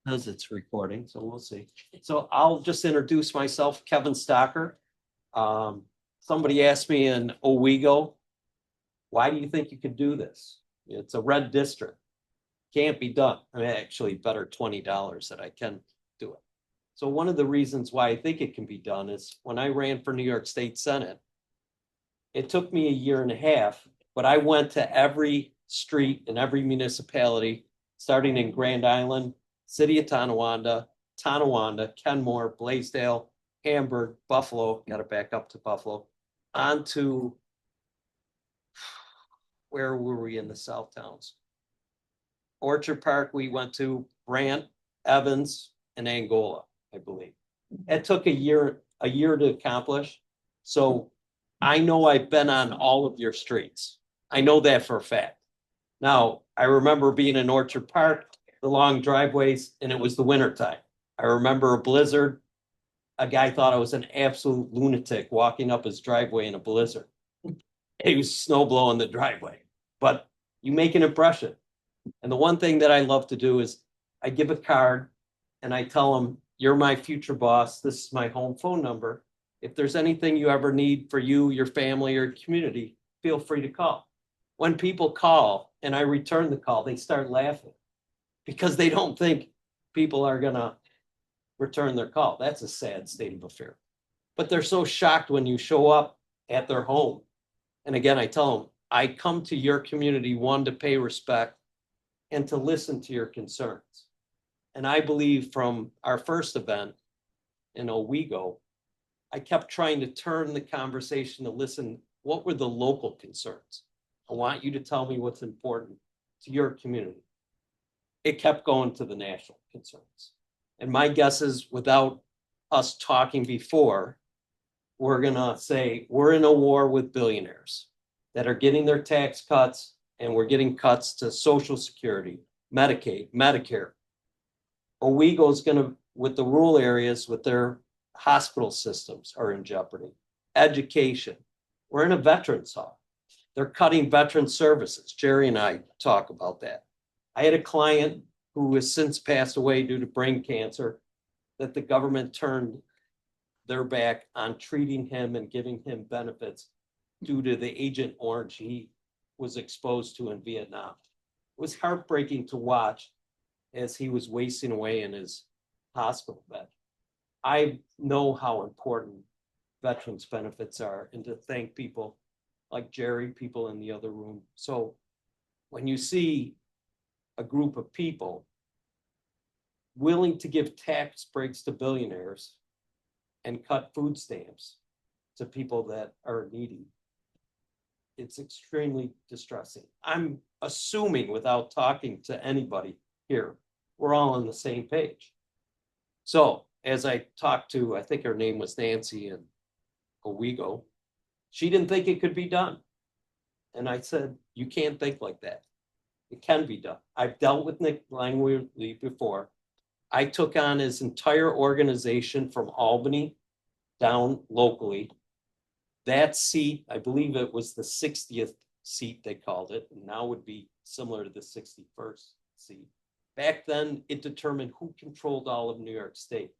As it's recording, so we'll see. So I'll just introduce myself, Kevin Stocker. Somebody asked me in Owego, why do you think you could do this? It's a red district. Can't be done. I mean, actually better $20 that I can do it. So one of the reasons why I think it can be done is when I ran for New York State Senate, it took me a year and a half, but I went to every street in every municipality, starting in Grand Island, City of Tonawanda, Kenmore, Blaisdell, Hamburg, Buffalo, got to back up to Buffalo, on to, where were we in the South towns? Orchard Park, we went to Brant, Evans, and Angola, I believe. It took a year to accomplish. So I know I've been on all of your streets. I know that for a fact. Now, I remember being in Orchard Park, the long driveways, and it was the wintertime. I remember a blizzard. A guy thought I was an absolute lunatic walking up his driveway in a blizzard. It was snow blowing the driveway, but you make an impression. And the one thing that I love to do is I give a card and I tell them, you're my future boss. This is my home phone number. If there's anything you ever need for you, your family, or community, feel free to call. When people call and I return the call, they start laughing because they don't think people are going to return their call. That's a sad state of affair. But they're so shocked when you show up at their home. And again, I tell them, I come to your community, one, to pay respect and to listen to your concerns. And I believe from our first event in Owego, I kept trying to turn the conversation to listen, what were the local concerns? I want you to tell me what's important to your community. It kept going to the national concerns. And my guess is, without us talking before, we're going to say we're in a war with billionaires that are getting their tax cuts, and we're getting cuts to Social Security, Medicaid, Medicare. Owego is going to, with the rural areas, with their hospital systems are in jeopardy. Education. We're in a veterans hall. They're cutting veteran services. Jerry and I talk about that. I had a client who has since passed away due to brain cancer, that the government turned their back on treating him and giving him benefits due to the Agent Orange he was exposed to in Vietnam. It was heartbreaking to watch as he was wasting away in his hospital bed. I know how important veterans benefits are, and to thank people like Jerry, people in the other room. So when you see a group of people willing to give tax breaks to billionaires and cut food stamps to people that are needy, it's extremely distressing. I'm assuming, without talking to anybody here, we're all on the same page. So as I talked to, I think her name was Nancy in Owego, she didn't think it could be done. And I said, you can't think like that. It can be done. I've dealt with Nick Langley before. I took on his entire organization from Albany down locally. That seat, I believe it was the 60th seat, they called it, and now would be similar to the 61st seat. Back then, it determined who controlled all of New York State.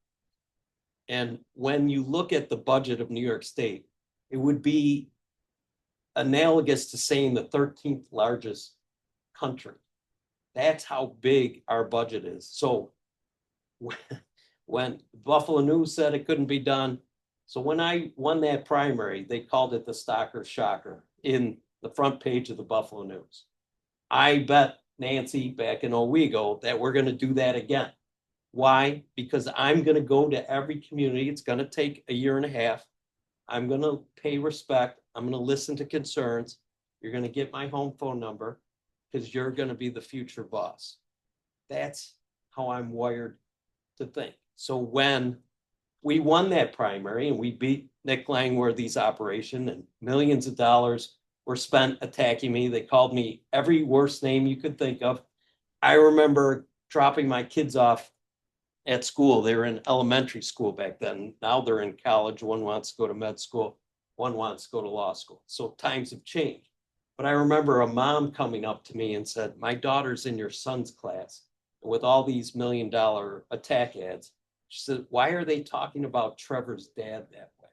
And when you look at the budget of New York State, it would be analogous to saying the 13th largest country. That's how big our budget is. So when Buffalo News said it couldn't be done, so when I won that primary, they called it the Stocker Shocker in the front page of the Buffalo News. I bet Nancy back in Owego that we're going to do that again. Why? Because I'm going to go to every community. It's going to take a year and a half. I'm going to pay respect. I'm going to listen to concerns. You're going to get my home phone number because you're going to be the future boss. That's how I'm wired to think. So when we won that primary and we beat Nick Langworthy's operation and millions of dollars were spent attacking me, they called me every worst name you could think of. I remember dropping my kids off at school. They were in elementary school back then. Now they're in college. One wants to go to med school. One wants to go to law school. So times have changed. But I remember a mom coming up to me and said, my daughter's in your son's class. with all these $1 million attack ads. She said, why are they talking about Trevor's dad that way?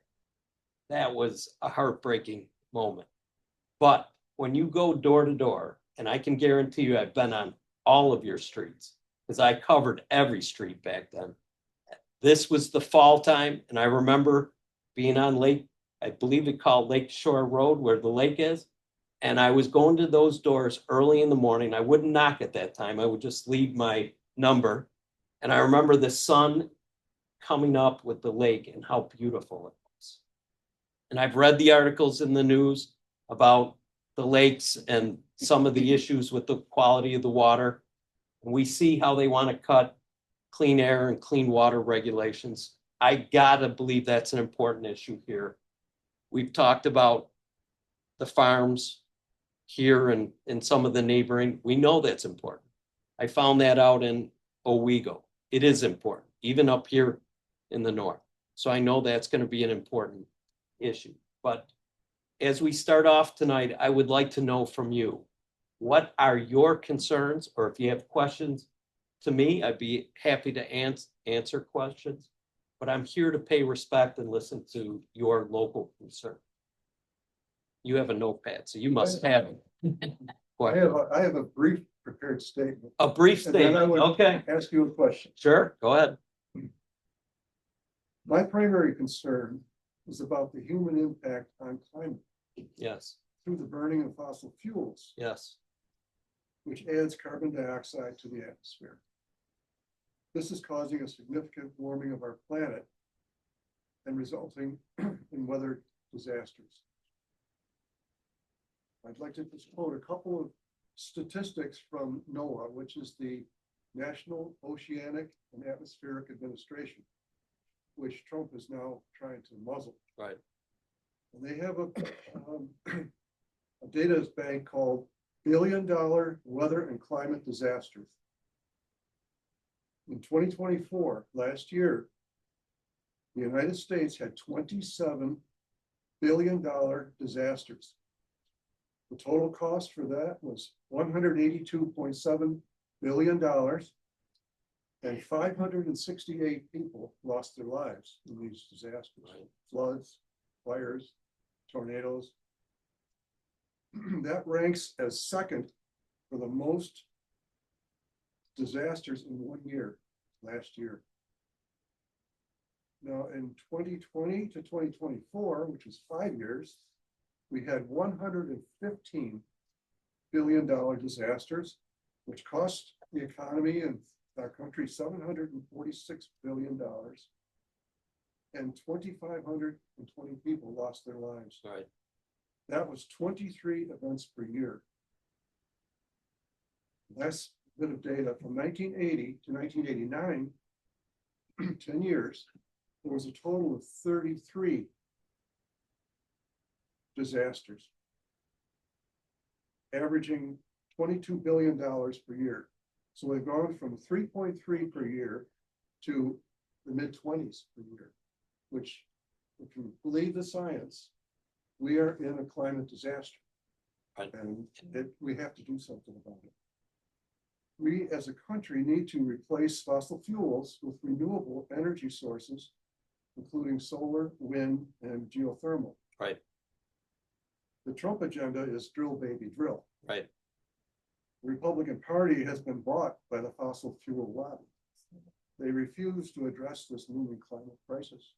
That was a heartbreaking moment. But when you go door to door, and I can guarantee you I've been on all of your streets, because I covered every street back then. This was the fall time, and I remember being on Lake, I believe it called Lake Shore Road, where the lake is. And I was going to those doors early in the morning. I wouldn't knock at that time. I would just leave my number. And I remember the sun coming up with the lake and how beautiful it was. And I've read the articles in the news about the lakes and some of the issues with the quality of the water. And we see how they want to cut clean air and clean water regulations. I gotta believe that's an important issue here. We've talked about the farms here and in some of the neighboring. We know that's important. I found that out in Owego. It is important, even up here in the north. So I know that's going to be an important issue. But as we start off tonight, I would like to know from you, what are your concerns? Or if you have questions to me, I'd be happy to answer questions. But I'm here to pay respect and listen to your local concern. You have a notepad, so you must have it. I have a brief prepared statement. A brief And then I statement, would okay. Ask you a question. Sure, go ahead. My primary concern is about the human impact on climate Yes, through the burning of fossil fuels, yes, which adds carbon dioxide to the atmosphere. This is causing a significant warming of our planet and resulting in weather disasters. I'd like to just quote a couple of statistics from NOAA, which is the National Oceanic and Atmospheric Administration, which Trump is now trying to muzzle. right, And they have a data bank called $1 Billion Weather and Climate Disasters. In 2024, last year, the United States had $27 billion disasters. The total cost for that was $182.7 billion, and 568 people lost their lives in these disasters. Right. Floods, fires, tornadoes. That ranks as second for the most disasters in 1 year, last year. Now, in 2020 to 2024, which is 5 years, we had $115 billion disasters, which cost the economy and our country $746 billion, and 2,520 people lost their lives. right, That was 23 events per year. That's a bit of data from 1980 to 1989, 10 years, there was a total of 33 disasters, averaging $22 billion per year. So we've gone from 3.3 per year to the mid-20s per year, which, if you believe the science, we are in a climate disaster. Right. And we have to do something about it. We as a country need to replace fossil fuels with renewable energy sources, including solar, wind, and geothermal. right, The Trump agenda is drill, baby, drill. right, The Republican Party has been bought by the fossil fuel lobby. They refuse to address this looming climate crisis.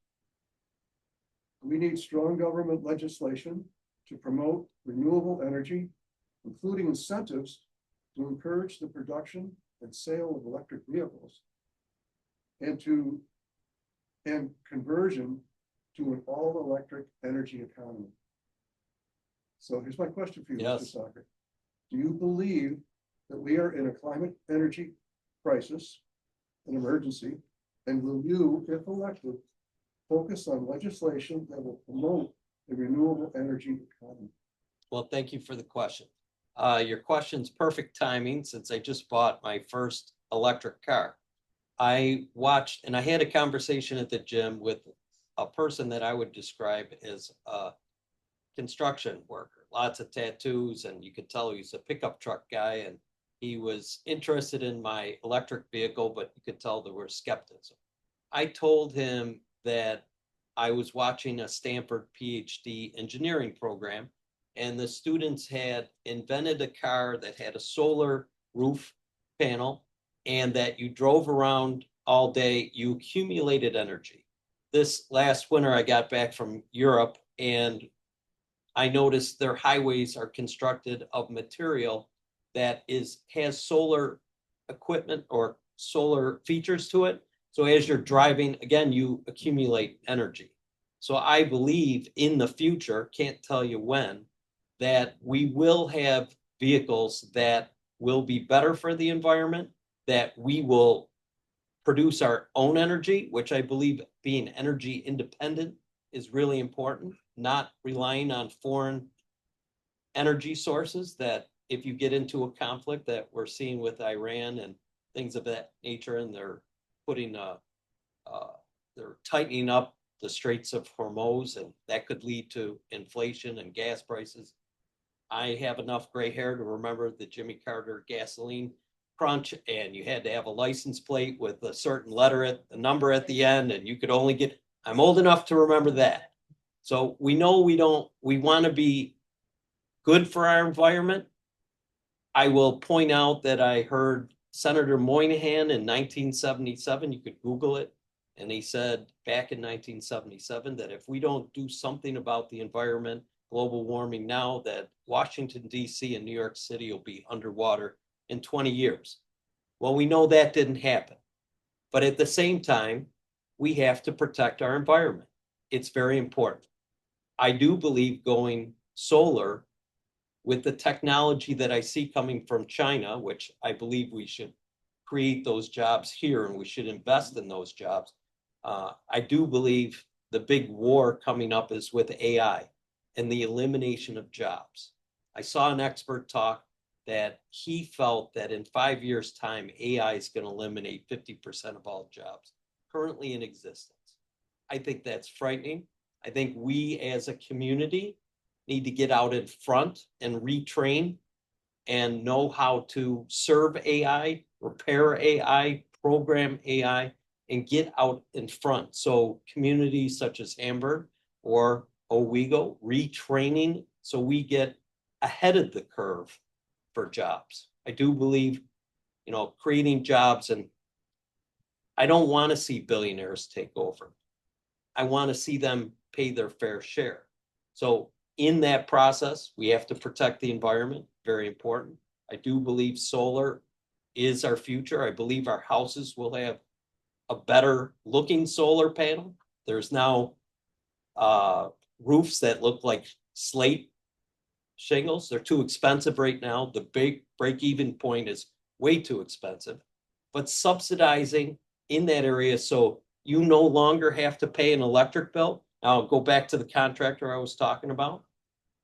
We need strong government legislation to promote renewable energy, including incentives to encourage the production and sale of electric vehicles, and conversion to an all-electric energy economy. So here's my question for you, Yes. Mr. Soccer. Do you believe that we are in a climate energy crisis, an emergency, and will you, if elected, focus on legislation that will promote a renewable energy economy? Well, thank you for the question. Your question's perfect timing since I just bought my first electric car. I watched, and I had a conversation at the gym with a person that I would describe as a construction worker, lots of tattoos, and you could tell he's a pickup truck guy, and He was interested in my electric vehicle, but you could tell there was skepticism. I told him that I was watching a Stanford PhD engineering program, and the students had invented a car that had a solar roof panel, and that you drove around all day, you accumulated energy. This last winter, I got back from Europe, and I noticed their highways are constructed of material that has solar equipment or solar features to it. So as you're driving, again, you accumulate energy. So I believe in the future, can't tell you when, that we will have vehicles that will be better for the environment, that we will produce our own energy, which I believe being energy independent is really important, not relying on foreign energy sources that if you get into a conflict that we're seeing with Iran and things of that nature, and they're putting they're tightening up the Straits of Hormuz, and that could lead to inflation and gas prices. I have enough gray hair to remember the Jimmy Carter gasoline crunch, and you had to have a license plate with a certain letter at the number at the end, and you could only get, I'm old enough to remember that. So we know we want to be good for our environment. I will point out that I heard Senator Moynihan in 1977, you could Google it, and he said back in 1977 that if we don't do something about the environment, global warming now, that Washington, D.C. and New York City will be underwater in 20 years. Well, we know that didn't happen. But at the same time, we have to protect our environment. It's very important. I do believe going solar with the technology that I see coming from China, which I believe we should create those jobs here and we should invest in those jobs. I do believe the big war coming up is with AI and the elimination of jobs. I saw an expert talk that he felt that in 5 years' time, AI is going to eliminate 50% of all jobs currently in existence. I think that's frightening. I think we as a community need to get out in front and retrain and know how to serve AI, repair AI, program AI, and get out in front. So communities such as Hamburg or Owego, retraining so we get ahead of the curve for jobs. I do believe, creating jobs, and I don't want to see billionaires take over. I want to see them pay their fair share. So in that process, we have to protect the environment, very important. I do believe solar is our future. I believe our houses will have a better looking solar panel. There's now roofs that look like slate shingles. They're too expensive right now. The big break-even point is way too expensive. But subsidizing in that area so you no longer have to pay an electric bill. Now I'll go back to the contractor I was talking about.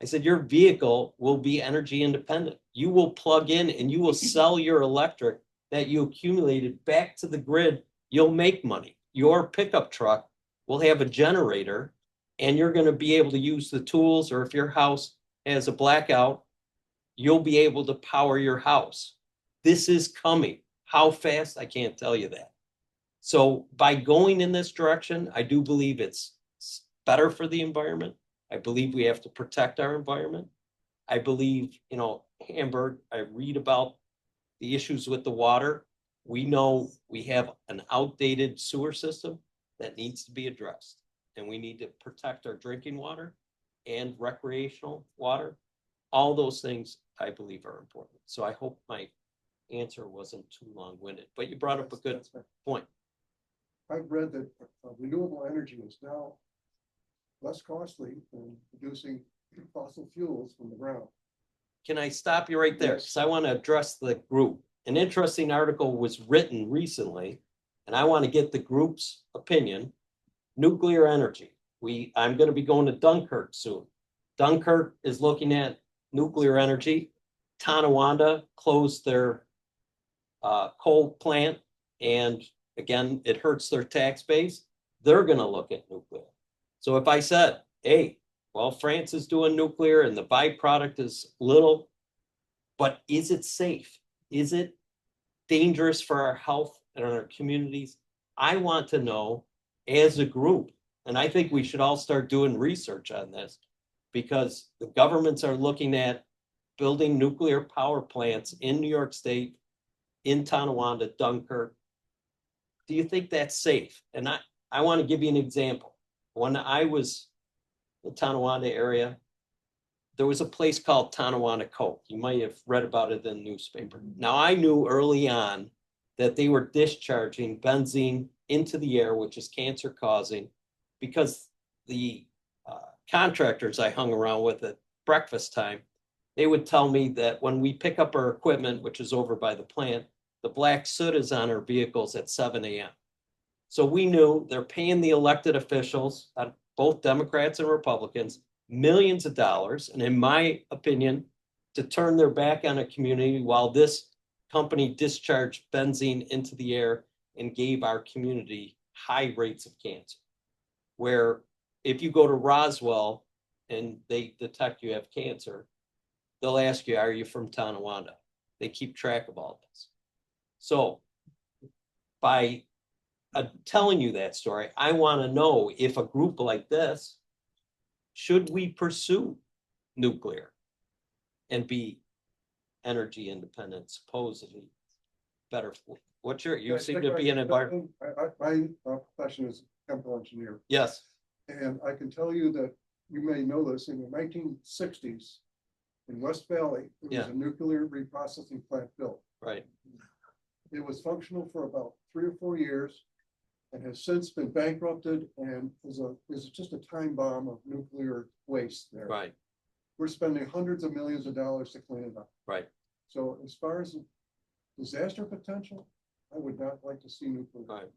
I said, your vehicle will be energy independent. You will plug in and you will sell your electric that you accumulated back to the grid. You'll make money. Your pickup truck will have a generator and you're going to be able to use the tools, or if your house has a blackout, you'll be able to power your house. This is coming. How fast? I can't tell you that. So by going in this direction, I do believe it's better for the environment. I believe we have to protect our environment. I believe, Hamburg, I read about the issues with the water. We know we have an outdated sewer system that needs to be addressed, and we need to protect our drinking water and recreational water. All those things I believe are important. So I hope my answer wasn't too long-winded, but you brought up a good point. I've read that renewable energy is now less costly than producing fossil fuels from the ground. Can I stop you right there? Because I want to address the group. An interesting article was written recently, and I want to get the group's opinion. Nuclear energy. I'm going to be going to Dunkirk soon. Dunkirk is looking at nuclear energy. Tonawanda closed their coal plant, and again, it hurts their tax base. They're going to look at nuclear. So if I said, hey, well, France is doing nuclear and the byproduct is little, but is it safe? Is it dangerous for our health and our communities? I want to know as a group, and I think we should all start doing research on this because the governments are looking at building nuclear power plants in New York State, in Tonawanda, Dunkirk. Do you think that's safe? And I want to give you an example. When I was in the Tonawanda area, there was a place called Tonawanda Coke. You might have read about it in the newspaper. Now, I knew early on that they were discharging benzene into the air, which is cancer causing, because the contractors I hung around with at breakfast time, they would tell me that when we pick up our equipment, which is over by the plant, the black soot is on our vehicles at 7 a.m. So we knew they're paying the elected officials, both Democrats and Republicans, millions of dollars, and in my opinion, to turn their back on a community while this company discharged benzene into the air and gave our community high rates of cancer. Where if you go to Roswell and they detect you have cancer, they'll ask you, are you from Tonawanda? They keep track of all this. So by telling you that story, I want to know if a group like this, should we pursue nuclear and be energy independent, supposedly better? What's you seem to be an environment. My profession is a chemical engineer. Yes. And I can tell you that you may know this, in the 1960s in West Valley, there was a nuclear reprocessing plant built. Right. It was functional for about 3 or 4 years and has since been bankrupted and is just a time bomb of nuclear waste there. Right. We're spending hundreds of millions of dollars to clean it up. Right. So as far as disaster potential, I would not like to see nuclear. Right.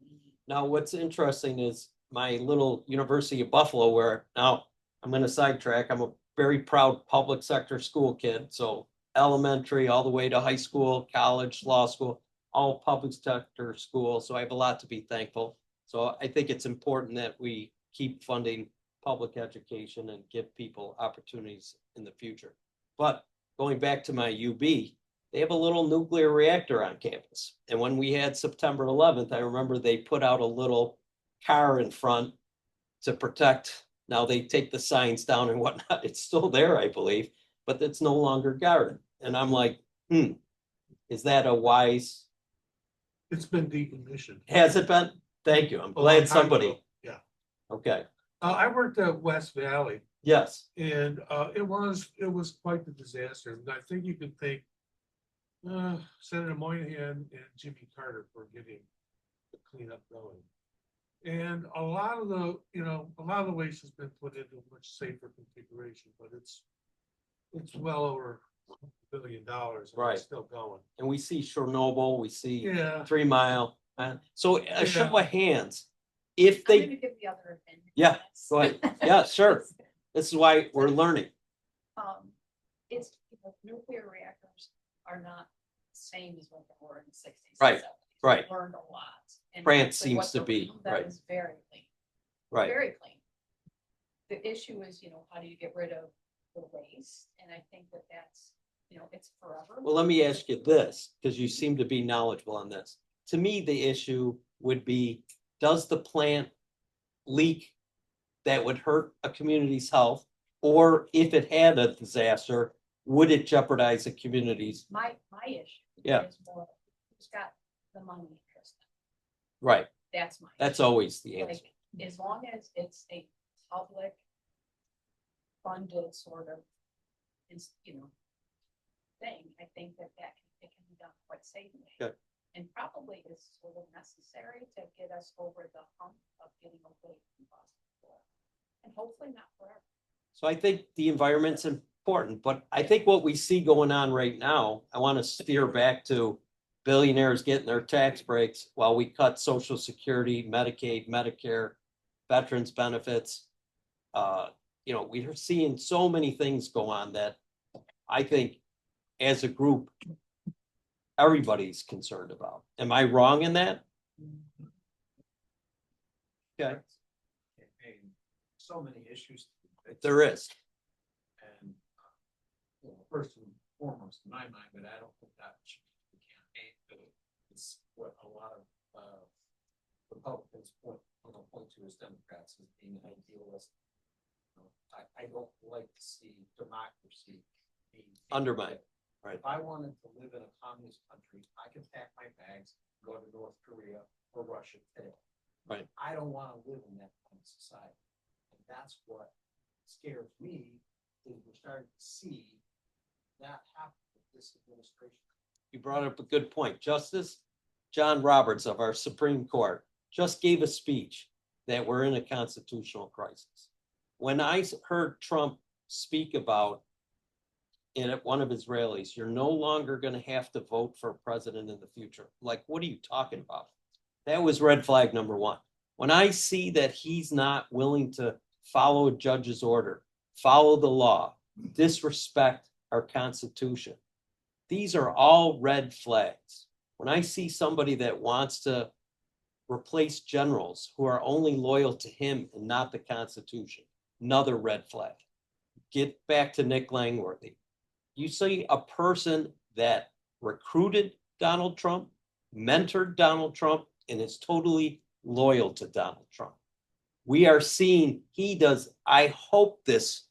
Now, what's interesting is my little University of Buffalo, where now I'm going to sidetrack. I'm a very proud public sector school kid. So elementary all the way to high school, college, law school, all public sector schools. So I have a lot to be thankful. So I think it's important that we keep funding public education and give people opportunities in the future. But going back to my UB, they have a little nuclear reactor on campus. And when we had September 11th, I remember they put out a little car in front to protect. Now they take the signs down and whatnot. It's still there, I believe, but it's no longer guarded. And I'm like, is that a wise? It's been decommissioned. Has it been? Thank you. I'm glad somebody. Yeah. Okay. I worked at West Valley Yes. and it was quite the disaster. And I think you can thank Senator Moynihan and Jimmy Carter for getting the cleanup going. And a lot of the waste has been put into a much safer configuration, but it's well over $1 billion. Right. It's still going. And we see Chernobyl, we see 3 Mile. So a show of hands, if I'm they, gonna give the other opinion. Yeah, go ahead. Yeah, sure. This is why we're learning. It's, nuclear reactors are not the same as what they were in the 60s. Right, and 70s. right. We learned a lot. And France actually seems what to the- be, that right. was very clean, Right. very clean. The issue is, how do you get rid of the waste? And I think that's, it's forever. Well, let me ask you this, because you seem to be knowledgeable on this. To me, the issue would be, does the plant leak that would hurt a community's health? Or if it had a disaster, would it jeopardize a community's? My issue Yeah. is more, who's got the money interest? Right. That's my. That's issue. always the answer. Like, as long as it's a public funded sort of, thing, I think that it can be done quite safely. Good. And probably is sort of necessary to get us over the hump of getting away from fossil fuel. And hopefully not forever. So I think the environment's important, but I think what we see going on right now, I want to steer back to billionaires getting their tax breaks while we cut Social Security, Medicaid, Medicare, veterans benefits. We are seeing so many things go on that I think as a group, everybody's concerned about. Am I wrong in that? Okay. So many issues. There is. And first and foremost in my mind, but I don't think that should be the what a lot of, Republicans point to as Democrats as being idealist. I don't like to see democracy being Undermined, right. If I wanted to live in a communist country, I could pack my bags, go to North Korea or Russia today. Right. I don't want to live in that kind of society. And that's what scares me, is we're starting to see that happen with this administration. You brought up a good point. Justice John Roberts of our Supreme Court just gave a speech that we're in a constitutional crisis. When I heard Trump speak about it at one of his rallies, you're no longer going to have to vote for a president in the future. Like, what are you talking about? That was red flag number one. When I see that he's not willing to follow a judge's order, follow the law, disrespect our Constitution, these are all red flags. When I see somebody that wants to replace generals who are only loyal to him and not the Constitution, another red flag. Get back to Nick Langworthy. You see a person that recruited Donald Trump, mentored Donald Trump, and is totally loyal to Donald Trump. We are seeing he does. I hope this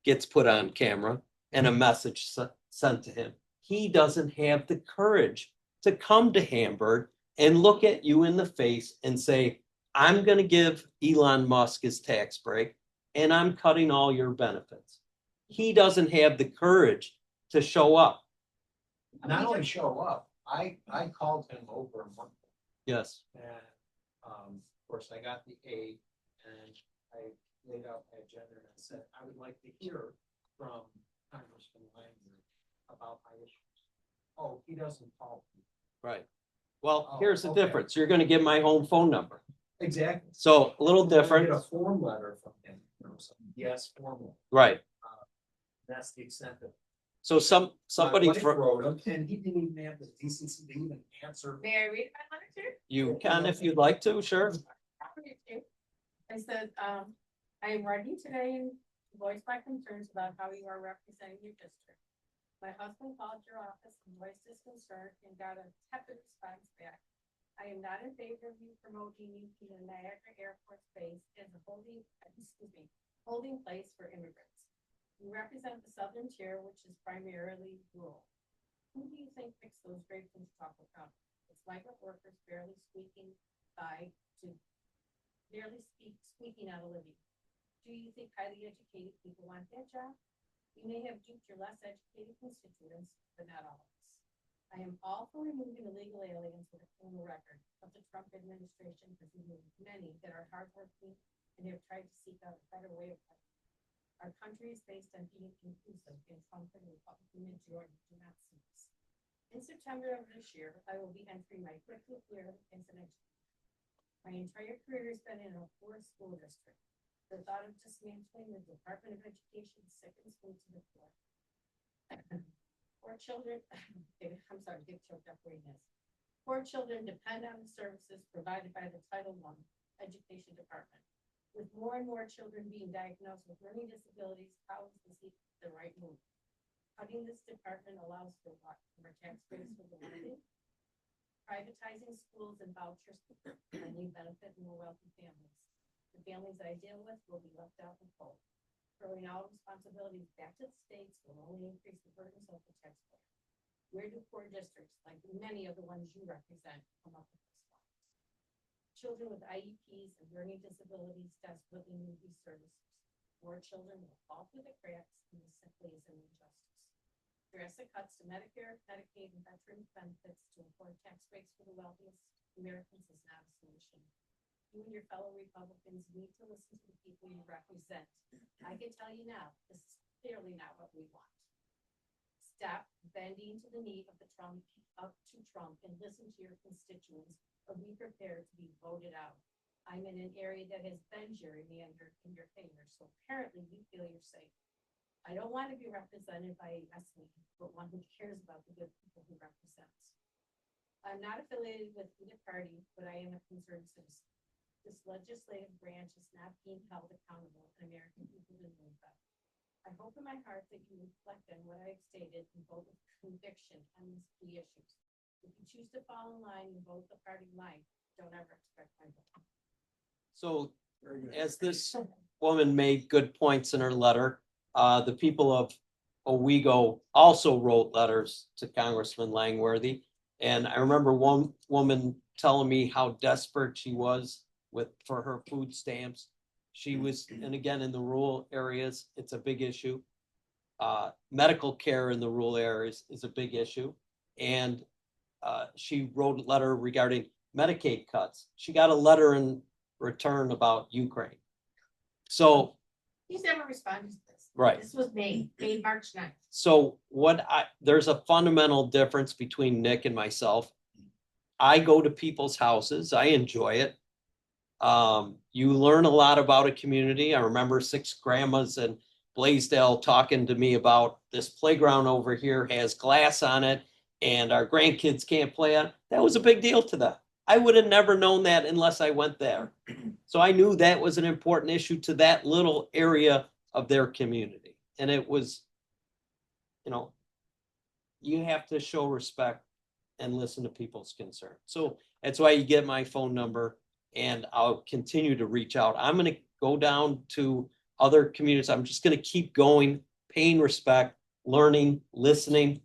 gets put on camera and a message sent to him. He doesn't have the courage to come to Hamburg and look at you in the face and say, I'm going to give Elon Musk his tax break and I'm cutting all your benefits. He doesn't have the courage to show up. Not only show up, I called him over a month ago. Yes. And, of course, I got the aid and I laid out my agenda and I said, I would like to hear from Congressman Langford about my issues. Oh, he doesn't call me. Right. Well, Oh, here's the okay. difference. You're going to get my home phone number. Exactly. So a little different. Get a form letter from him. Yes, formal. Right. That's the extent of it. So somebody My wife from wrote him and he didn't even have the decency to even answer. May I read my letter too? you can, if you'd like to, sure. I said, I am writing today to voice my concerns about how you are representing your district. My husband called your office and voiced his concern and got a tepid response back. I am not in favor of you promoting you to the Niagara Air Force Base as a holding place for immigrants. You represent the southern tier, which is primarily rural. Who do you think fixed those drapes in Chautauqua County? It's migrant workers barely squeaking out a living. Do you think highly educated people want that job? You may have duped your less educated constituents, but not all of us. I am all for removing illegal aliens with a criminal record, but the Trump administration has removed many that are hardworking and have tried to seek out a better way of life. Our country is based on being inclusive, and Trump and the Republican majority do not see this. In September of this year, I will be entering my fifth year as an educator. My entire career has been in a poor school district. The thought of dismantling the Department of Education sickens me to the core. Poor children, I'm sorry, get choked up reading this. Poor children depend on the services provided by the Title I Education Department. With more and more children being diagnosed with learning disabilities, how is this the right move? Cutting this department allows for what? More taxpayers for the wealthy? Privatizing schools and vouchers only benefit more wealthy families. The families I deal with will be left out in cold. Throwing all responsibilities back to the states will only increase the burdens of the taxpayer. Where do poor districts, like many of the ones you represent, come up with this funds? Children with IEPs and learning disabilities desperately need these services. More children will fall through the cracks, and this simply is an injustice. Drastic cuts to Medicare, Medicaid, and veterans benefits to afford tax breaks for the wealthiest Americans is not a solution. You and your fellow Republicans need to listen to the people you represent. I can tell you now, this is clearly not what we want. Stop bending to the need of Trump and listen to your constituents, or be prepared to be voted out. I'm in an area that has been gerrymandered in your favor, so apparently you feel you're safe. I don't want to be represented by a yes man, but one who cares about the good people he represents. I'm not affiliated with either party, but I am a concerned citizen. This legislative branch is not being held accountable, and American people deserve better. I hope in my heart that you reflect on what I've stated and vote with conviction on these key issues. If you choose to fall in line and vote the party line, don't ever expect my vote. So Very good. as this woman made good points in her letter, the people of Owego also wrote letters to Congressman Langworthy. And I remember one woman telling me how desperate she was for her food stamps. She was, and again, in the rural areas, it's a big issue. Medical care in the rural areas is a big issue. And she wrote a letter regarding Medicaid cuts. She got a letter in return about Ukraine. So, He's never responded to this. right. This was May March 9th. So there's a fundamental difference between Nick and myself. I go to people's houses. I enjoy it. You learn a lot about a community. I remember 6 grandmas in Blaisdell talking to me about this playground over here has glass on it and our grandkids can't play on it. That was a big deal to them. I would have never known that unless I went there. So I knew that was an important issue to that little area of their community. And it was, you have to show respect and listen to people's concerns. So that's why you get my phone number and I'll continue to reach out. I'm going to go down to other communities. I'm just going to keep going, paying respect, learning, listening.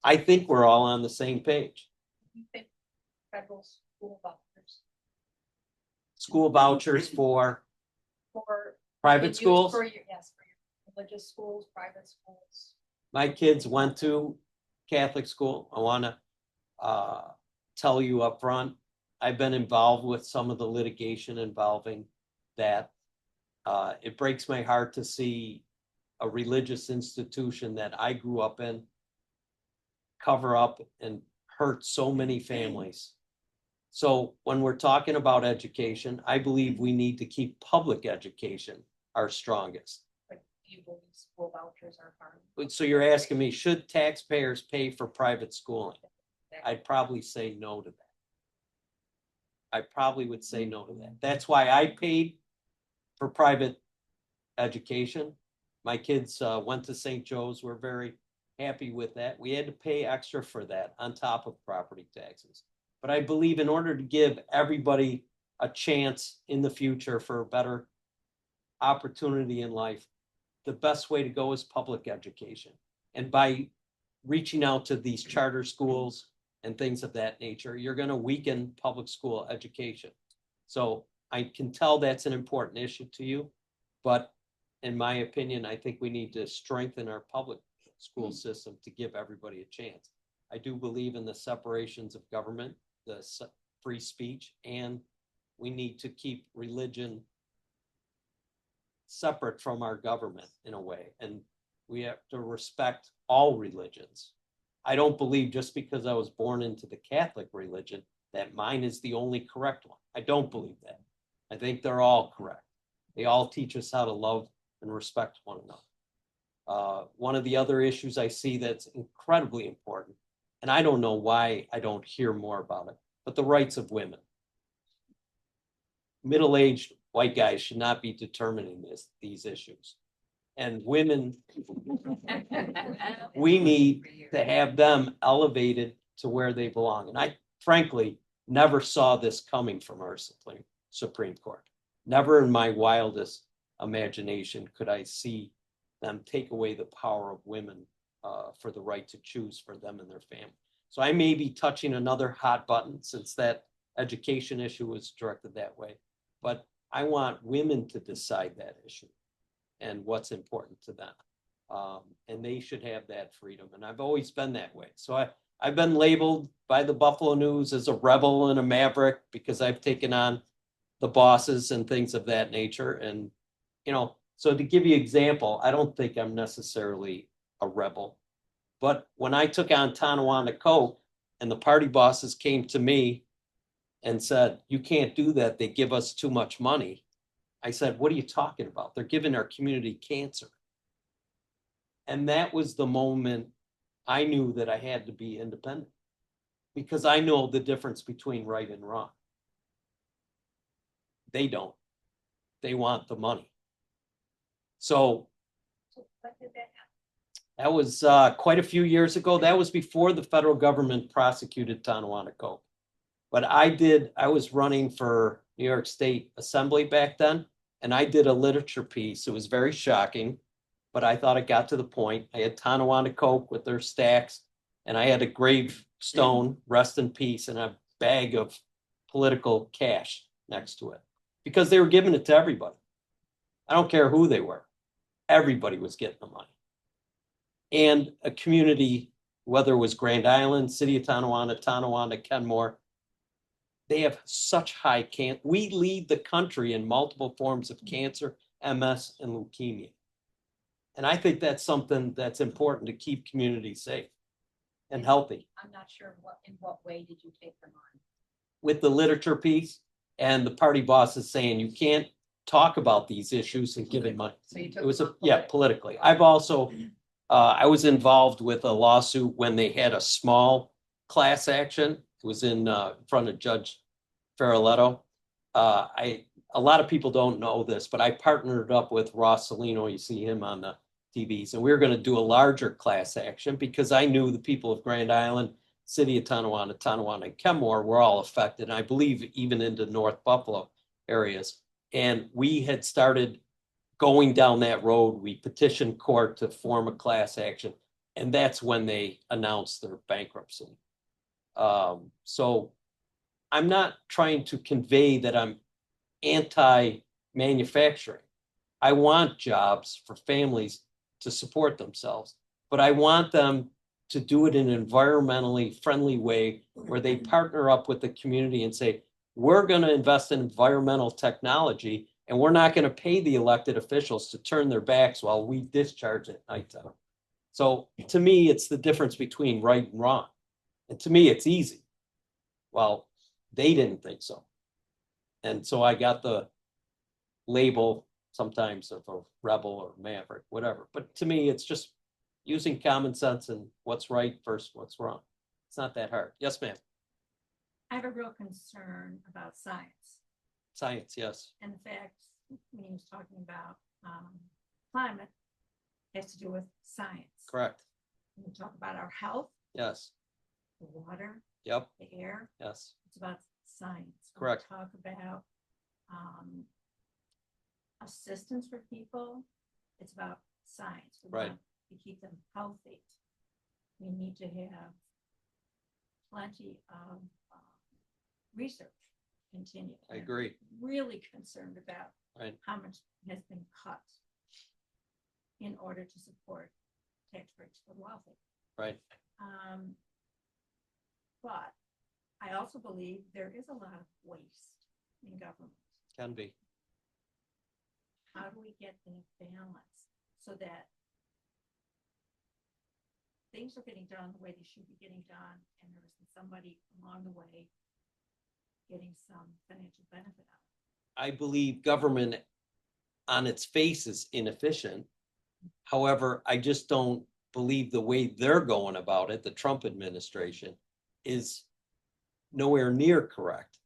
I think we're all on the same page. You think federal school vouchers School vouchers for for. private use schools. For your, yes, for your religious schools, private schools. My kids went to Catholic school. I want to tell you up front, I've been involved with some of the litigation involving that. It breaks my heart to see a religious institution that I grew up in cover up and hurt so many families. So when we're talking about education, I believe we need to keep public education our strongest. Like you believe school vouchers are harm. So you're asking me, should taxpayers pay for private schooling? I'd probably say no to that. I probably would say no to that. That's why I paid for private education. My kids went to St. Joe's. We're very happy with that. We had to pay extra for that on top of property taxes. But I believe in order to give everybody a chance in the future for a better opportunity in life, the best way to go is public education. And by reaching out to these charter schools and things of that nature, you're going to weaken public school education. So I can tell that's an important issue to you, but in my opinion, I think we need to strengthen our public school system to give everybody a chance. I do believe in the separations of government, the free speech, and we need to keep religion separate from our government in a way. And we have to respect all religions. I don't believe just because I was born into the Catholic religion that mine is the only correct one. I don't believe that. I think they're all correct. They all teach us how to love and respect one another. One of the other issues I see that's incredibly important, and I don't know why I don't hear more about it, but the rights of women. Middle-aged white guys should not be determining these issues. And women, we need to have them elevated to where they belong. And I frankly never saw this coming from our Supreme Court. Never in my wildest imagination could I see them take away the power of women for the right to choose for them and their family. So I may be touching another hot button since that education issue was directed that way, but I want women to decide that issue and what's important to them. And they should have that freedom. And I've always been that way. So I've been labeled by the Buffalo News as a rebel and a maverick because I've taken on the bosses and things of that nature. And, so to give you an example, I don't think I'm necessarily a rebel. But when I took on Tonawanda Coke and the party bosses came to me and said, you can't do that, they give us too much money. I said, what are you talking about? They're giving our community cancer. And that was the moment I knew that I had to be independent because I know the difference between right and wrong. They don't. They want the money. So When did that That was quite a few years ago. That was before the federal government prosecuted Tonawanda Coke. But I was running for New York State Assembly back then, and I did a literature piece. It was very shocking, but I thought it got to the point. I had Tonawanda Coke with their stacks, and I had a gravestone, rest in peace, and a bag of political cash next to it because they were giving it to everybody. I don't care who they were. Everybody was getting the money. And a community, whether it was Grand Island, City of Tonawanda, Kenmore, they have such high we lead the country in multiple forms of cancer, MS, and leukemia. And I think that's something that's important to keep communities safe and healthy. I'm not sure in what way did you take them on? With the literature piece and the party bosses saying you can't talk about these issues and giving money. So you took It was them on politically. I've also, I was involved with a lawsuit when they had a small class action. It was in front of Judge Farrelletto. A lot of people don't know this, but I partnered up with Ross Salino. You see him on the TVs, and we were going to do a larger class action because I knew the people of Grand Island, City of Tonawanda, and Kenmore were all affected. And I believe even into North Buffalo areas. And we had started going down that road. We petitioned court to form a class action, and that's when they announced their bankruptcy. So I'm not trying to convey that I'm anti-manufacturing. I want jobs for families to support themselves, but I want them to do it in an environmentally friendly way where they partner up with the community and say, we're going to invest in environmental technology and we're not going to pay the elected officials to turn their backs while we discharge at nighttime. So to me, it's the difference between right and wrong. And to me, it's easy. Well, they didn't think so. And so I got the label sometimes of a rebel or maverick, whatever. But to me, it's just using common sense and what's right versus what's wrong. It's not that hard. Yes, ma'am. I have a real concern about science. Science, yes. And the fact, when he was talking about climate, has to do with science. Correct. When we talk about our health, Yes. the water, Yep. the air, Yes. it's about science. When Correct. we talk about assistance for people, it's about science. We Right. want to keep them healthy. We need to have plenty of research continue. I agree. Really concerned about Right. how much has been cut in order to support tax breaks for the wealthy. Right. But I also believe there is a lot of waste in government. Can be. How do we get that balance so that things are getting done the way they should be getting done, and there isn't somebody along the way getting some financial benefit out of it? I believe government on its face is inefficient. However, I just don't believe the way they're going about it, the Trump administration, is nowhere near correct.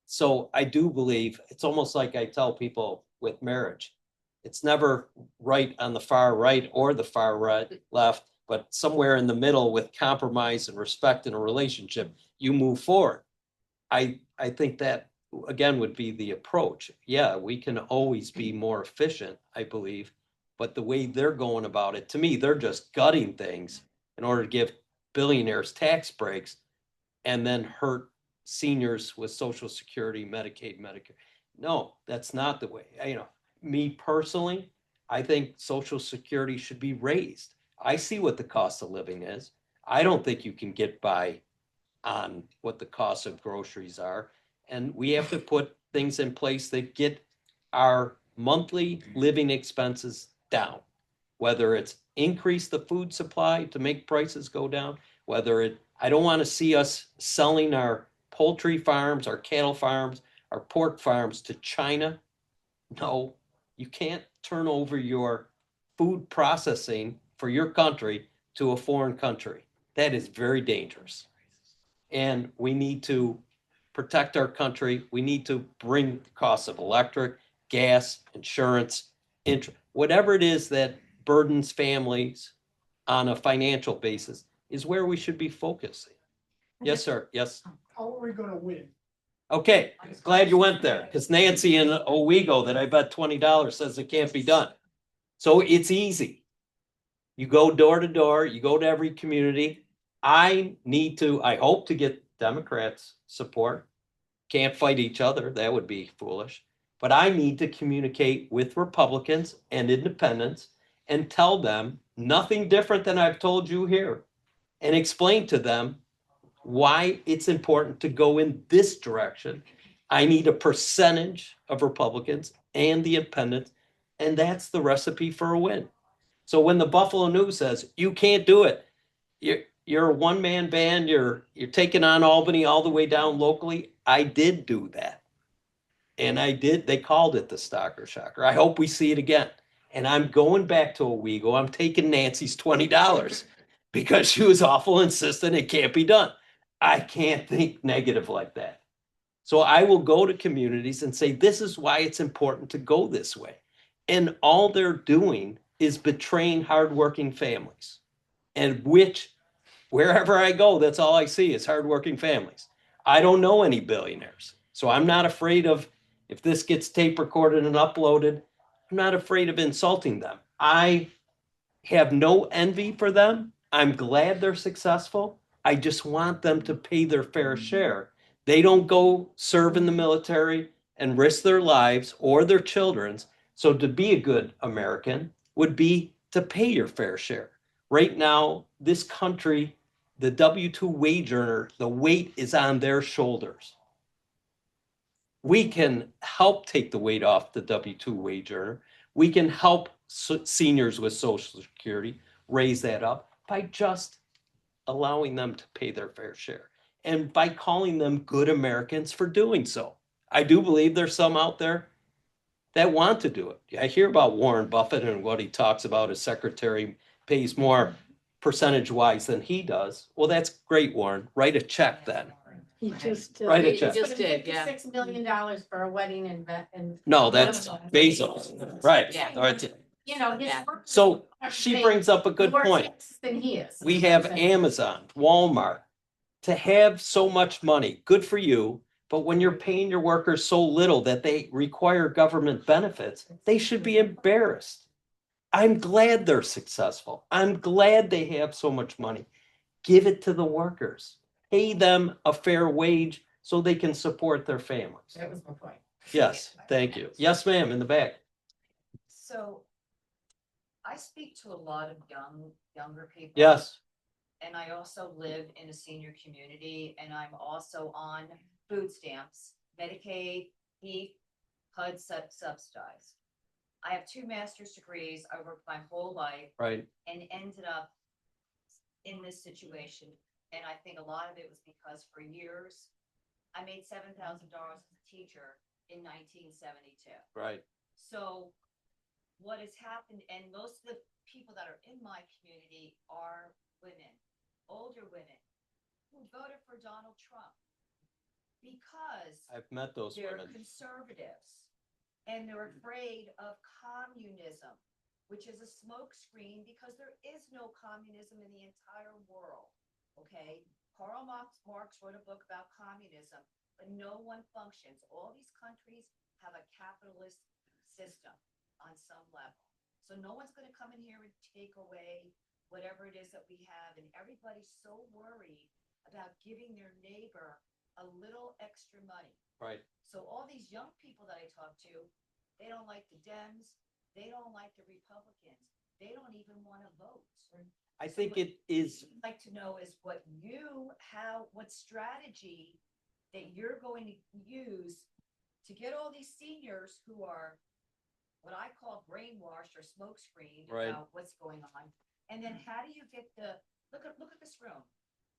So I do believe it's almost like I tell people with marriage. It's never right on the far right or the far right left, but somewhere in the middle with compromise and respect in a relationship, you move forward. I think that again would be the approach. Yeah, we can always be more efficient, I believe, but the way they're going about it, to me, they're just gutting things in order to give billionaires tax breaks and then hurt seniors with Social Security, Medicaid, Medicare. No, that's not the way. Me personally, I think Social Security should be raised. I see what the cost of living is. I don't think you can get by on what the cost of groceries are. And we have to put things in place that get our monthly living expenses down, whether it's increase the food supply to make prices go down, I don't want to see us selling our poultry farms, our cattle farms, our pork farms to China. No, you can't turn over your food processing for your country to a foreign country. That is very dangerous. And we need to protect our country. We need to bring the costs of electric, gas, insurance, interest, whatever it is that burdens families on a financial basis is where we should be focusing. Yes, sir. Yes. How are we gonna win? Okay, glad you went there, because Nancy in Owego that I bet $20 says it can't be done. So it's easy. You go door to door, you go to every community. I hope to get Democrats' support. Can't fight each other, that would be foolish. But I need to communicate with Republicans and independents and tell them nothing different than I've told you here. And explain to them why it's important to go in this direction. I need a percentage of Republicans and the independents, and that's the recipe for a win. So when the Buffalo News says you can't do it, you're a one-man band, you're taking on Albany all the way down locally. I did do that. And they called it the Stalker Shocker. I hope we see it again. And I'm going back to Owego. I'm taking Nancy's $20 because she was awful insistent it can't be done. I can't think negative like that. So I will go to communities and say, this is why it's important to go this way. And all they're doing is betraying hardworking families. And wherever I go, that's all I see is hardworking families. I don't know any billionaires. So I'm not afraid of, if this gets tape recorded and uploaded, I'm not afraid of insulting them. I have no envy for them. I'm glad they're successful. I just want them to pay their fair share. They don't go serve in the military and risk their lives or their children's. So to be a good American would be to pay your fair share. Right now, this country, the W-2 wage earner, the weight is on their shoulders. We can help take the weight off the W-2 wage earner. We can help seniors with Social Security raise that up by just allowing them to pay their fair share and by calling them good Americans for doing so. I do believe there's some out there that want to do it. I hear about Warren Buffett and what he talks about. His secretary pays more percentage-wise than he does. Well, that's great, Warren. Write a check then. He just. Write a He check. just did, yeah. $6 million for a wedding and. No, that's Bezos. Right. Yeah. All right. You know, his. So she brings up a good More point. taxes than he is. We have Amazon, Walmart. To have so much money, good for you. But when you're paying your workers so little that they require government benefits, they should be embarrassed. I'm glad they're successful. I'm glad they have so much money. Give it to the workers. Pay them a fair wage so they can support their families. That was my point. Yes, thank you. Yes, ma'am, in the back. So I speak to a lot of younger people. Yes, And I also live in a senior community, and I'm also on food stamps, Medicaid, HEAP, HUD subsidized. I have 2 master's degrees. I worked my whole life right. and ended up in this situation. And I think a lot of it was because for years, I made $7,000 as a teacher in 1972. Right. So what has happened, and most of the people that are in my community are women, older women, who voted for Donald Trump because I've met those they're women. conservatives and they're afraid of communism, which is a smokescreen because there is no communism in the entire world. Okay, Karl Marx wrote a book about communism, but no one functions. All these countries have a capitalist system on some level. So no one's going to come in here and take away whatever it is that we have. And everybody's so worried about giving their neighbor a little extra money. Right. So all these young people that I talk to, they don't like the Dems. They don't like the Republicans. They don't even want to vote. I think it is. I'd like to know is what strategy that you're going to use to get all these seniors who are what I call brainwashed or smokescreen Right. about what's going on. And then how do you get look at this room.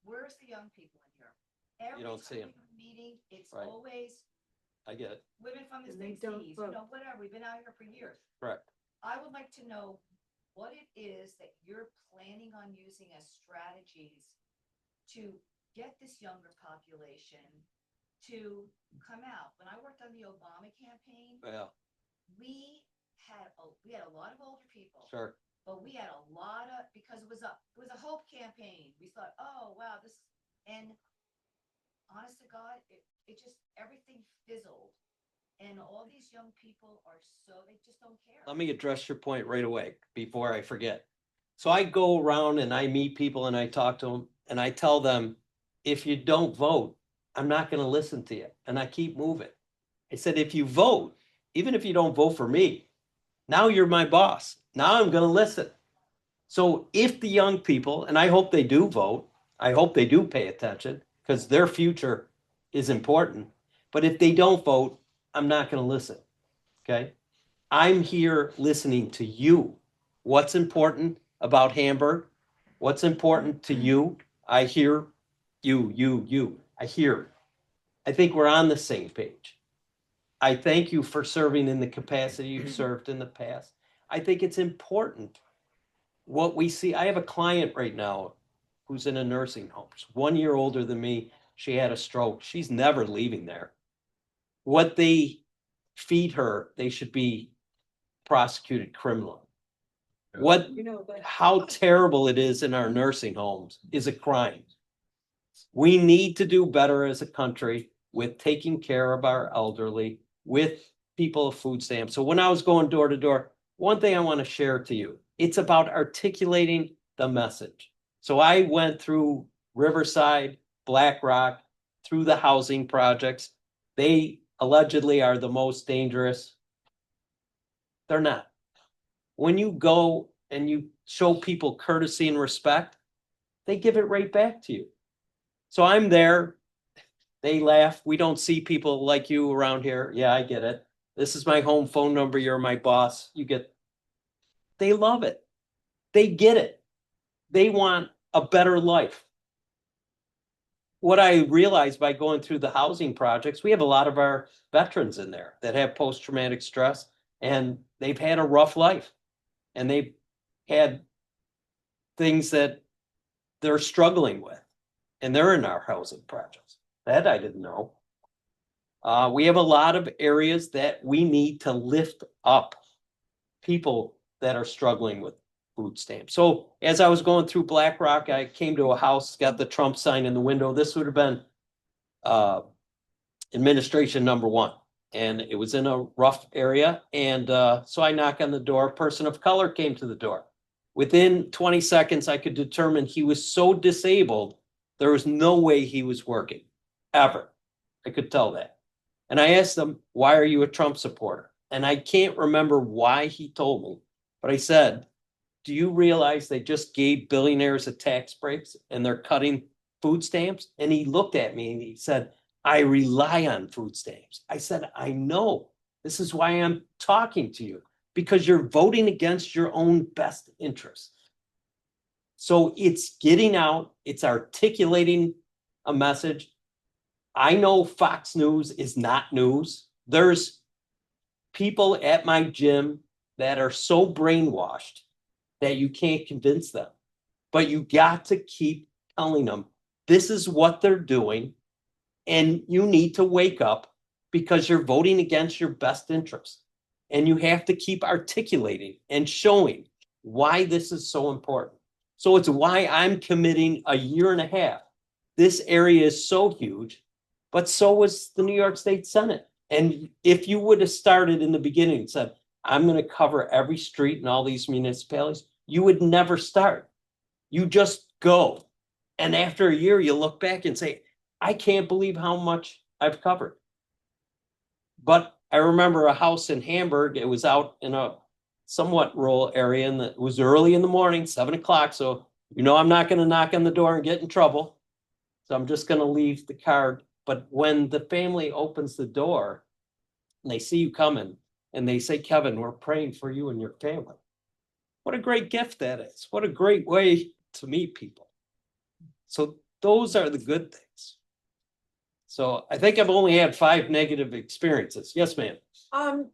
Where's the young people in here? Every don't see time 'em. we have a meeting, it's Right. always I get it. women from the And they big don't cities, vote. whatever. We've been out here for years. Correct. I would like to know what it is that you're planning on using as strategies to get this younger population to come out. When I worked on the Obama campaign, Yeah, we had a lot of older people, sure. but we had a lot of, because it was a hope campaign. We thought, oh, wow, and honest to God, it just, everything fizzled. And all these young people they just don't care. Let me address your point right away before I forget. So I go around and I meet people and I talk to them and I tell them, if you don't vote, I'm not going to listen to you. And I keep moving. I said, if you vote, even if you don't vote for me, now you're my boss. Now I'm going to listen. So if the young people, and I hope they do vote, I hope they do pay attention because their future is important. But if they don't vote, I'm not going to listen. Okay. I'm here listening to you. What's important about Hamburg? What's important to you? I hear you. I hear. I think we're on the same page. I thank you for serving in the capacity you've served in the past. I think it's important what we see. I have a client right now who's in a nursing home. She's 1 year older than me. She had a stroke. She's never leaving there. What they feed her, they should be prosecuted criminally. How terrible it is in our nursing homes is a crime. We need to do better as a country with taking care of our elderly, with people of food stamps. So when I was going door to door, one thing I want to share to you, it's about articulating the message. So I went through Riverside, Black Rock, through the housing projects. They allegedly are the most dangerous. They're not. When you go and you show people courtesy and respect, they give it right back to you. So I'm there. They laugh. We don't see people like you around here. Yeah, I get it. This is my home phone number. You're my boss. They love it. They get it. They want a better life. What I realized by going through the housing projects, we have a lot of our veterans in there that have post-traumatic stress and they've had a rough life and they've had things that they're struggling with and they're in our housing projects. That I didn't know. We have a lot of areas that we need to lift up people that are struggling with food stamps. So as I was going through Black Rock, I came to a house, got the Trump sign in the window. This would have been administration number 1. And it was in a rough area. And so I knock on the door. A person of color came to the door. Within 20 seconds, I could determine he was so disabled, there was no way he was working, ever. I could tell that. And I asked him, why are you a Trump supporter? And I can't remember why he told me, but I said, do you realize they just gave billionaires a tax breaks and they're cutting food stamps? And he looked at me and he said, I rely on food stamps. I said, I know. This is why I'm talking to you, because you're voting against your own best interests. So it's getting out, it's articulating a message. I know Fox News is not news. There's people at my gym that are so brainwashed that you can't convince them. But you got to keep telling them this is what they're doing. And you need to wake up because you're voting against your best interests. And you have to keep articulating and showing why this is so important. So it's why I'm committing a year and a half. This area is so huge, but so was the New York State Senate. And if you would have started in the beginning and said, I'm going to cover every street in all these municipalities, you would never start. You just go. And after a year, you look back and say, I can't believe how much I've covered. But I remember a house in Hamburg. It was out in a somewhat rural area and it was early in the morning, 7 o'clock. So, I'm not going to knock on the door and get in trouble. So I'm just going to leave the card. But when the family opens the door and they see you coming and they say, Kevin, we're praying for you and your family. What a great gift that is. What a great way to meet people. So those are the good things. So I think I've only had 5 negative experiences. Yes, ma'am.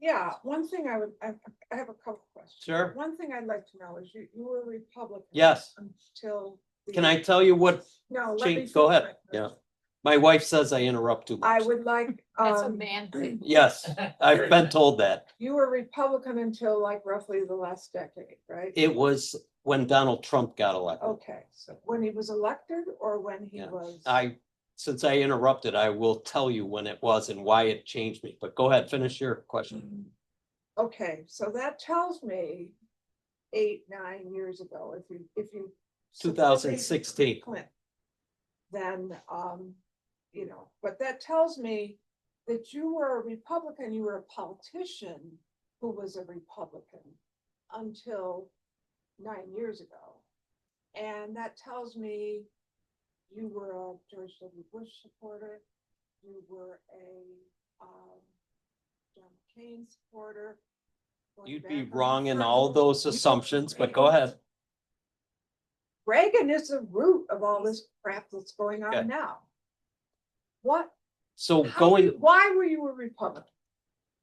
Yeah, one thing I have a couple questions. Sure. One thing I'd like to know is you were a Republican. Yes. Until. Can I tell you what? No, let me. Go ahead. finish. Yeah. My wife says I interrupt too I much. would like, That's a man thing. Yes, I've been told that. you were Republican until like roughly the last decade, right? It was when Donald Trump got elected. Okay, so when he was elected or when he Yeah. was? Since I interrupted, I will tell you when it was and why it changed me, but go ahead, finish your question. Okay, so that tells me 8, 9 years ago, if you. 2016. Clinton, then, but that tells me that you were a Republican, you were a politician who was a Republican until 9 years ago. And that tells me you were a George W. Bush supporter, you were a John McCain supporter. going You'd be back on wrong in further. all those assumptions, but go ahead. Reagan is the root of all this crap that's going Okay. on now. What? So Why were you a Republican?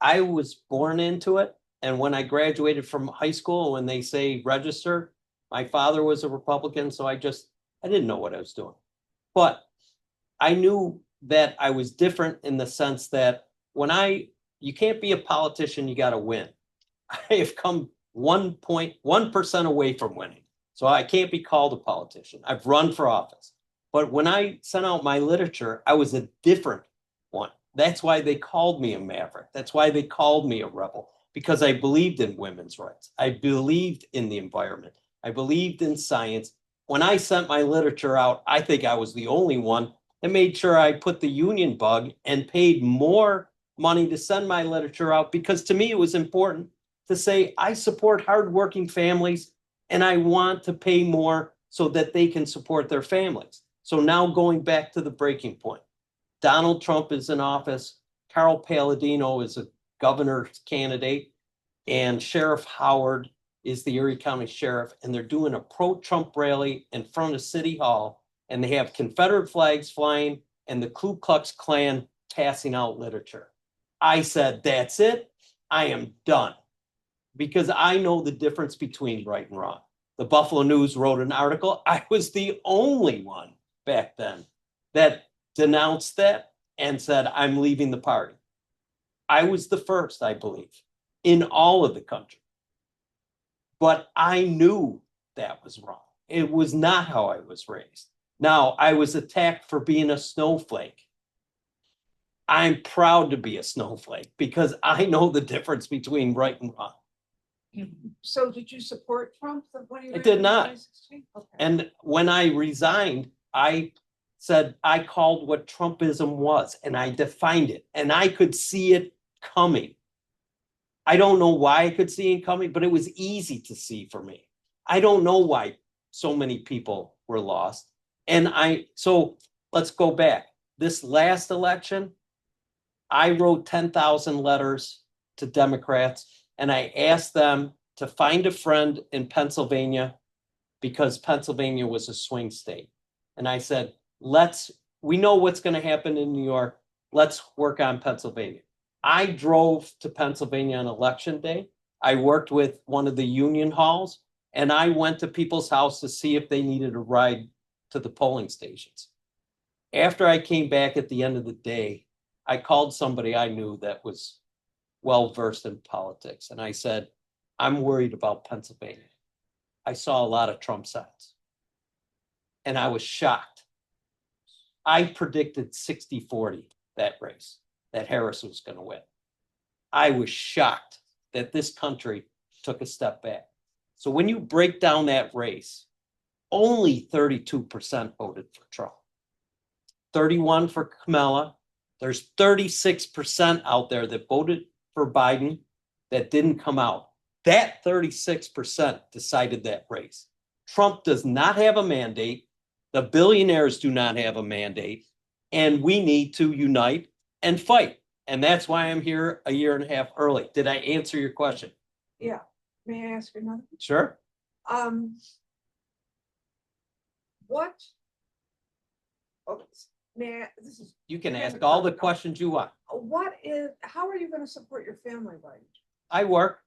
I was born into it. And when I graduated from high school, when they say register, my father was a Republican. So I didn't know what I was doing. But I knew that I was different in the sense that you can't be a politician, you got to win. I have come 1.1% away from winning. So I can't be called a politician. I've run for office. But when I sent out my literature, I was a different one. That's why they called me a maverick. That's why they called me a rebel, because I believed in women's rights. I believed in the environment. I believed in science. When I sent my literature out, I think I was the only one that made sure I put the union bug and paid more money to send my literature out, because to me it was important to say I support hardworking families and I want to pay more so that they can support their families. So now going back to the breaking point, Donald Trump is in office, Carl Palladino is a governor's candidate, and Sheriff Howard is the Erie County Sheriff, and they're doing a pro-Trump rally in front of City Hall, and they have Confederate flags flying and the Ku Klux Klan passing out literature. I said, that's it. I am done. Because I know the difference between right and wrong. The Buffalo News wrote an article. I was the only one back then that denounced that and said, I'm leaving the party. I was the first, I believe, in all of the country. But I knew that was wrong. It was not how I was raised. Now, I was attacked for being a snowflake. I'm proud to be a snowflake because I know the difference between right and wrong. So did you support Trump when he I ran did in not. 2016? Okay. And when I resigned, I said I called what Trumpism was and I defined it and I could see it coming. I don't know why I could see it coming, but it was easy to see for me. I don't know why so many people were lost. So let's go back. This last election, I wrote 10,000 letters to Democrats and I asked them to find a friend in Pennsylvania because Pennsylvania was a swing state. And I said, we know what's going to happen in New York. Let's work on Pennsylvania. I drove to Pennsylvania on election day. I worked with one of the union halls and I went to people's house to see if they needed a ride to the polling stations. After I came back at the end of the day, I called somebody I knew that was well-versed in politics. And I said, I'm worried about Pennsylvania. I saw a lot of Trump signs. And I was shocked. I predicted 60-40 that race, that Harris was going to win. I was shocked that this country took a step back. So when you break down that race, only 32% voted for Trump. 31 for Kamala. There's 36% out there that voted for Biden that didn't come out. That 36% decided that race. Trump does not have a mandate. The billionaires do not have a mandate. And we need to unite and fight. And that's why I'm here a year and a half early. Did I answer your question? Yeah. May I ask you another? Sure. What? Okay, this is, You can ask all the questions you want. how are you going to support your family, right? I work.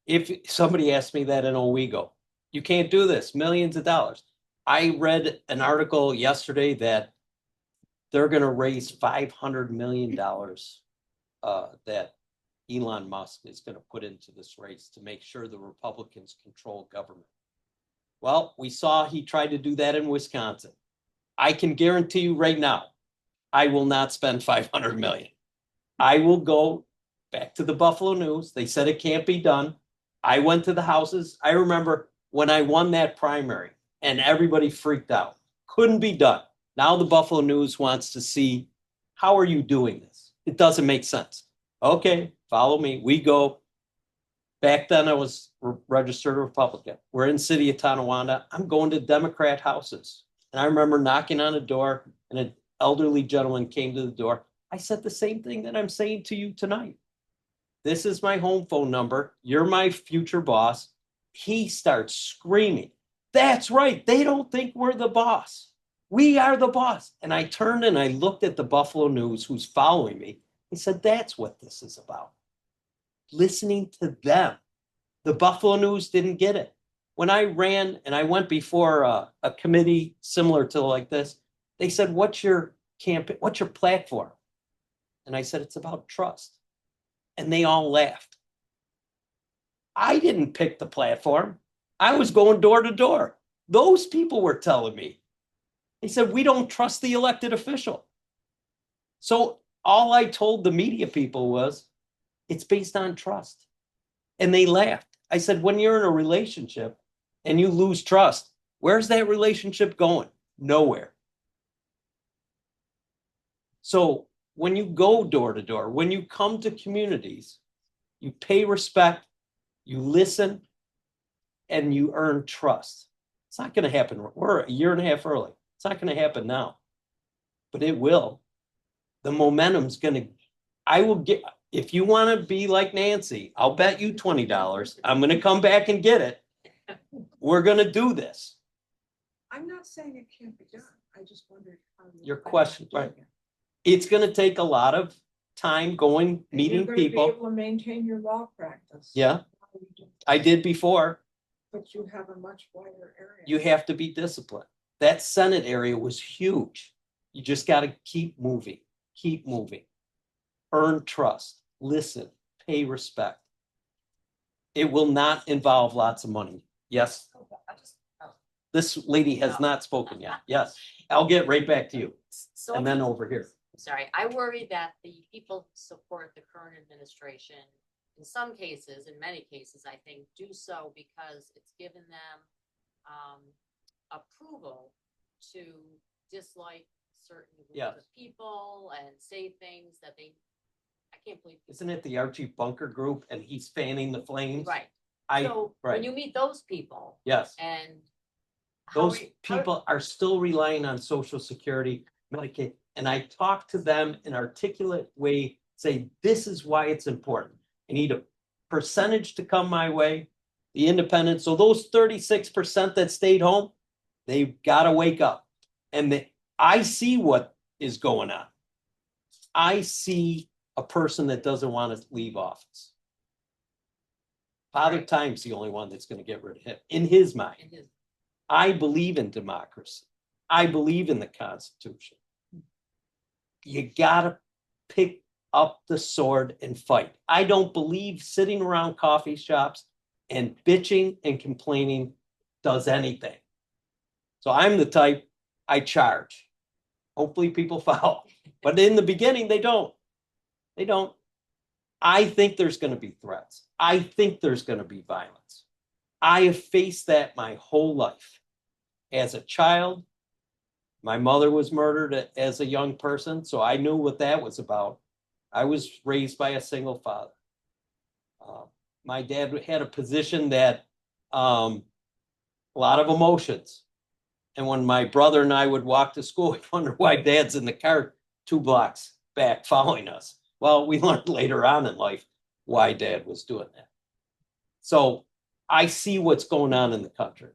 If somebody asked me that in Owego, you can't do this, millions of dollars. I read an article yesterday that they're gonna raise $500 million that Elon Musk is gonna put into this race to make sure the Republicans control government. Well, we saw he tried to do that in Wisconsin. I can guarantee you right now, I will not spend 500 million. I will go back to the Buffalo News. They said it can't be done. I went to the houses. I remember when I won that primary and everybody freaked out. Couldn't be done. Now the Buffalo News wants to see, how are you doing this? It doesn't make sense. Okay, follow me. We go. Back then I was registered Republican. We're in city of Tonawanda. I'm going to Democrat houses. And I remember knocking on a door and an elderly gentleman came to the door. I said the same thing that I'm saying to you tonight. This is my home phone number. You're my future boss. He starts screaming. That's right. They don't think we're the boss. We are the boss. And I turned and I looked at the Buffalo News who's following me. He said, that's what this is about. Listening to them. The Buffalo News didn't get it. When I ran and I went before a committee similar to like this, they said, what's your campaign? What's your platform? And I said, it's about trust. And they all laughed. I didn't pick the platform. I was going door to door. Those people were telling me. They said, we don't trust the elected official. So all I told the media people was, it's based on trust. And they laughed. I said, when you're in a relationship and you lose trust, where's that relationship going? Nowhere. So when you go door to door, when you come to communities, you pay respect, you listen, and you earn trust. It's not going to happen. We're a year and a half early. It's not going to happen now, but it will. The momentum's going to, I will get, if you want to be like Nancy, I'll bet you $20. I'm going to come back and get it. We're going to do this. I'm not saying it can't be done. I just wondered how. Your question, right? It's going to take a lot of time going, meeting You're gonna be people. able to maintain your law practice. Yeah, I did before. But you have a much wider area. You have to be disciplined. That Senate area was huge. You just got to keep moving, earn trust, listen, pay respect. It will not involve lots of money. Yes, this lady has not spoken yet. Yes, I'll get right back to you. So And then over here. sorry, I worry that the people support the current administration. In some cases, in many cases, I think do so because it's given them approval to dislike certain groups Yes. of people and say things that they, I can't believe. Isn't it the Archie Bunker group and he's fanning the flames? Right. I, So when right, you meet those people yes. and how Those are you- how- people are still relying on Social Security, Medicaid, and I talk to them in an articulate way, say, this is why it's important. I need a percentage to come my way, the independent. So those 36% that stayed home, they've got to wake up. And I see what is going on. I see a person that doesn't want to leave office. Father Time's the only one that's going to get rid of him, in his mind. in his- I believe in democracy. I believe in the Constitution. You gotta pick up the sword and fight. I don't believe sitting around coffee shops and bitching and complaining does anything. So I'm the type, I charge. Hopefully people follow. But in the beginning, they don't. They don't. I think there's going to be threats. I think there's going to be violence. I have faced that my whole life. As a child, my mother was murdered as a young person, so I knew what that was about. I was raised by a single father. My dad had a position that a lot of emotions. And when my brother and I would walk to school, we'd wonder why Dad's in the car 2 blocks back following us. Well, we learned later on in life why Dad was doing that. So I see what's going on in the country.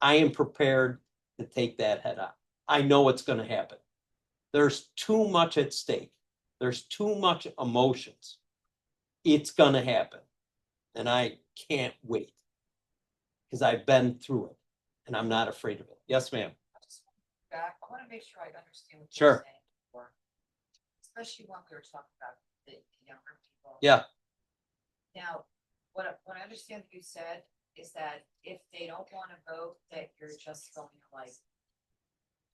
I am prepared to take that head on. I know what's going to happen. There's too much at stake. There's too much emotions. It's going to happen. And I can't wait because I've been through it and I'm not afraid of it. Yes, ma'am. Back, I want to make sure I understand what Sure. you're saying. especially when we were talking about the younger people. Yeah. Now, what I understand that you said is that if they don't wanna vote, that you're just going to like,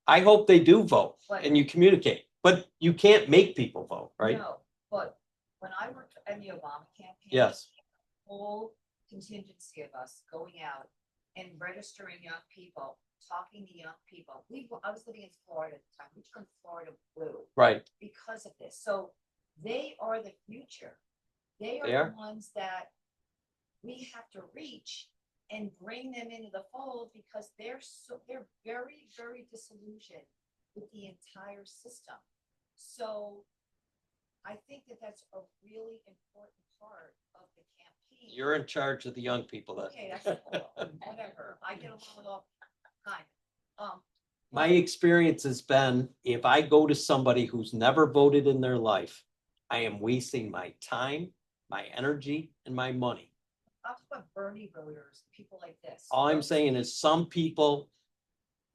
I hope they do vote But- and you communicate, but you can't make people vote, right? no, but when I worked in the Obama campaign. Yes. Whole contingency of us going out and registering young people, talking to young people. I was living in Florida at the time, we turned Florida blue Right. because of this. So they are the future. They They are are. the ones that we have to reach and bring them into the fold because they're very, very disillusioned with the entire system. So I think that that's a really important part of the campaign. You're in charge of the young people then. Okay, that's cool. Whatever. I get along with all kind. My experience has been, if I go to somebody who's never voted in their life, I am wasting my time, my energy, and my money. I'm talking about Bernie voters, people like this. All I'm Those saying is some people,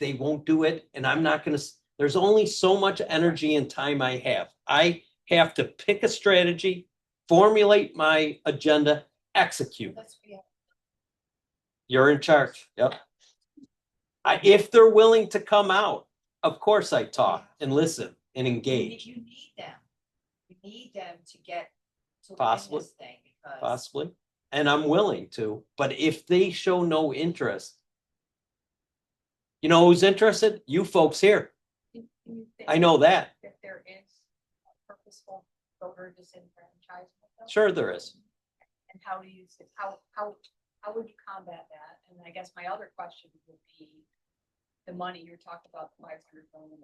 they won't do it, and I'm not gonna, there's only so much energy and time I have. I have to pick a strategy, formulate my agenda, execute. That's what you have. You're in charge. Yep. If they're willing to come out, of course I talk and listen and engage, You need them. You need them to get to win Possibly. this thing because. possibly. And I'm willing to, but if they show no interest, you know who's interested? You folks here. I know that. If there is a purposeful voter disenfranchisement. though? Sure there is. And how do you, how would you combat that? And I guess my other question would be the money, you're talking about the $500 billion,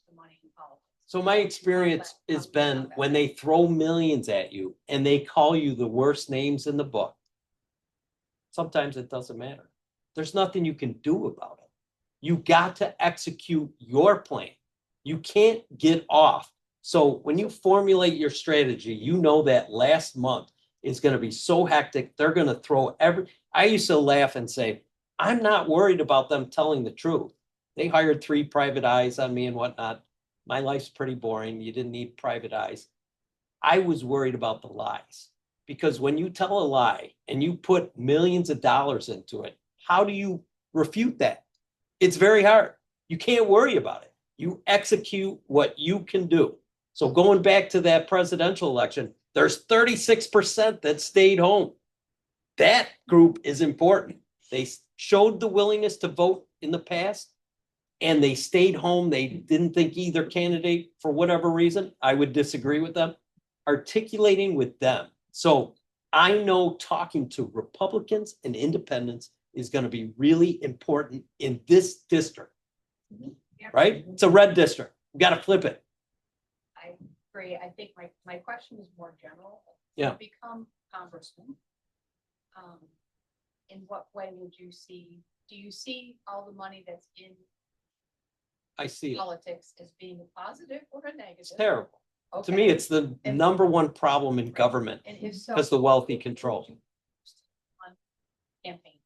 the money in politics. So my experience has been when they throw millions at you and they call you the worst names in the book, sometimes it doesn't matter. There's nothing you can do about it. You got to execute your plan. You can't get off. So when you formulate your strategy, you know that last month is going to be so hectic. They're going to throw I used to laugh and say, I'm not worried about them telling the truth. They hired 3 private eyes on me and whatnot. My life's pretty boring. You didn't need private eyes. I was worried about the lies because when you tell a lie and you put millions of dollars into it, how do you refute that? It's very hard. You can't worry about it. You execute what you can do. So going back to that presidential election, there's 36% that stayed home. That group is important. They showed the willingness to vote in the past and they stayed home. They didn't think either candidate for whatever reason. I would disagree with them. Articulating with them. So I know talking to Republicans and independents is going to be really important in this district, right? It's a red district. We got to flip it. I agree. I think my question is more general. Yeah. To become congressman, in what way would you see, do you see all the money that's in I see it. politics as being a positive or a negative? It's terrible. To Okay. me, it's the number one problem in government And if so. because the wealthy control. On campaign,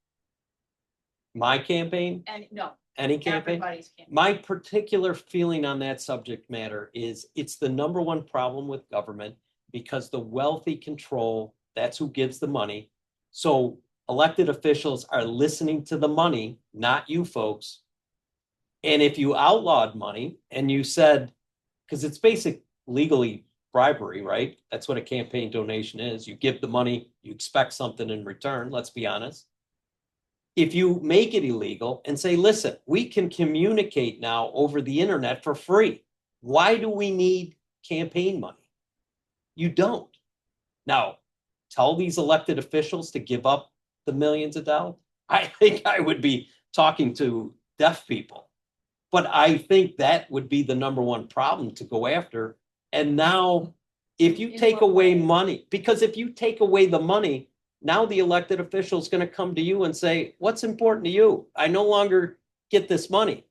My campaign, and no, any campaign. everybody's campaign. My particular feeling on that subject matter is it's the number one problem with government because the wealthy control, that's who gives the money. So elected officials are listening to the money, not you folks. And if you outlawed money and you said, because it's basic legally bribery, right? That's what a campaign donation is. You give the money, you expect something in return, let's be honest. If you make it illegal and say, listen, we can communicate now over the internet for free. Why do we need campaign money? You don't. Now, tell these elected officials to give up the millions of dollars. I think I would be talking to deaf people. But I think that would be the number one problem to go after. And now, if you In take what away way? money, because if you take away the money, now the elected official is going to come to you and say, what's important to you? I no longer get this money.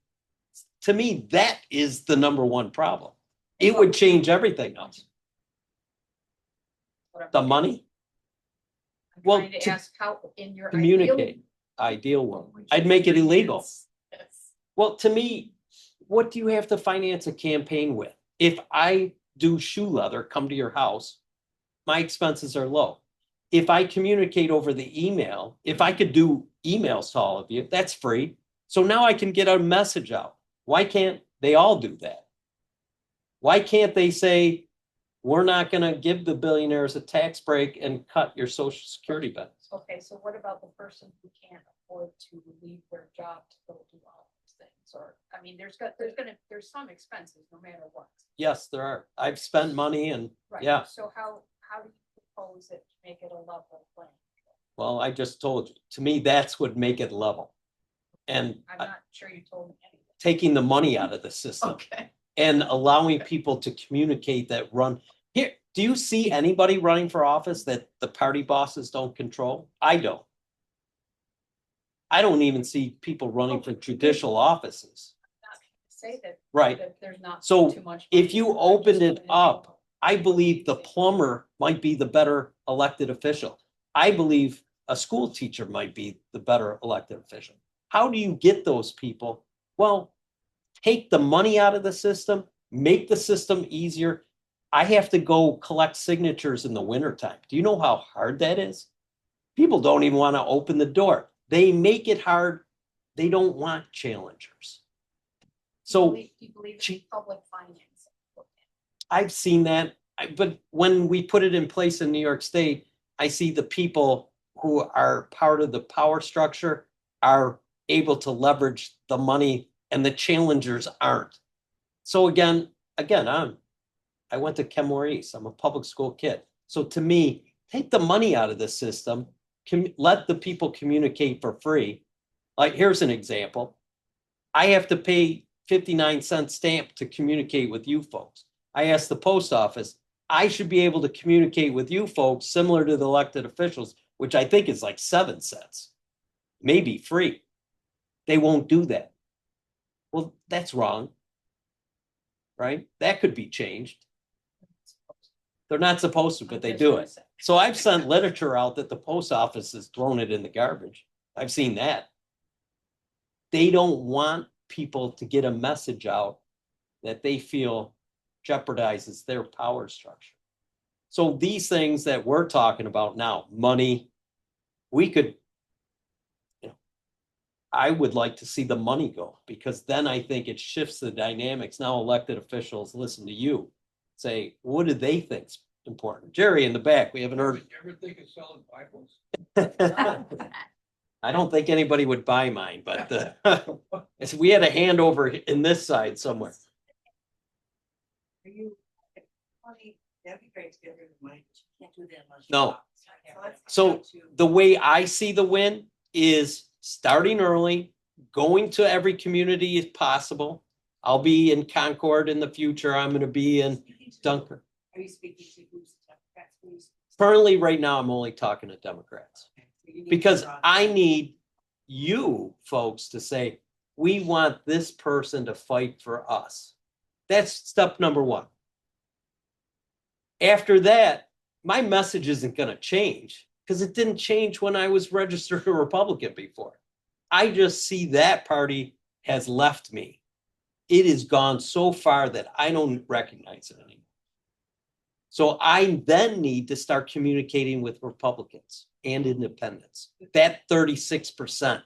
To me, that is the number one problem. It would change everything else. What I'm The money, I'm well, trying to to ask how in your. communicate, ideal one. I'd make it illegal. Well, to me, what do you have to finance a campaign with? If I do shoe leather, come to your house, my expenses are low. If I communicate over the email, if I could do emails to all of you, that's free. So now I can get a message out. Why can't they all do that? Why can't they say, we're not going to give the billionaires a tax break and cut your social security benefits? Okay, so what about the person who can't afford to leave their job to go do all these things? Or, I mean, there's some expenses no matter what. Yes, there are. I've spent money and Right. yeah. So how do you propose it to make it a level playing? Well, I just told you, to me, that's what make it level. And I'm not sure you told me anything. taking the money out of the system Okay. and allowing people to communicate that run. Here, do you see anybody running for office that the party bosses don't control? I don't. I don't even see people running for judicial offices. Not say that, Right. that there's not So too much. if money. you I opened just it up, I believe the Example. plumber might be the better elected official. I believe a school teacher might be the better elected official. How do you get those people? Well, take the money out of the system, make the system easier. I have to go collect signatures in the wintertime. Do you know how hard that is? People don't even want to open the door. They make it hard. They don't want challengers. So Do you believe in public financing? I've seen that, but when we put it in place in New York State, I see the people who are part of the power structure are able to leverage the money and the challengers aren't. So again, I went to Ken Maurice. I'm a public school kid. So to me, take the money out of the system, let the people communicate for free. Like, here's an example. I have to pay 59-cent stamp to communicate with you folks. I asked the post office, I should be able to communicate with you folks similar to the elected officials, which I think is like 7 cents, maybe free. They won't do that. Well, that's wrong, right? That could be changed. They're not supposed to, but they do it. So I've sent literature out that the post office has thrown it in the garbage. I've seen that. They don't want people to get a message out that they feel jeopardizes their power structure. So these things that we're talking about now, money, we could, I would like to see the money go, because then I think it shifts the dynamics. Now elected officials listen to you, say, what do they think's important? Jerry in the back, we haven't heard. You ever think of selling Bibles? I don't think anybody would buy mine, but we had a handover in this side somewhere. Are you, funny, that'd be great to get rid of money, but you can't do that unless. No. So The way I see the win is starting early, going to every community as possible. I'll be in Concord in the future. I'm going to be in Dunker. Are you speaking to who's Democrats? Who's? Currently, right now, I'm only talking to Democrats Okay, so you need to because draw I that. need you folks to say, we want this person to fight for us. That's step number one. After that, my message isn't going to change because it didn't change when I was registered a Republican before. I just see that party has left me. It has gone so far that I don't recognize it anymore. So I then need to start communicating with Republicans and independents. That 36%,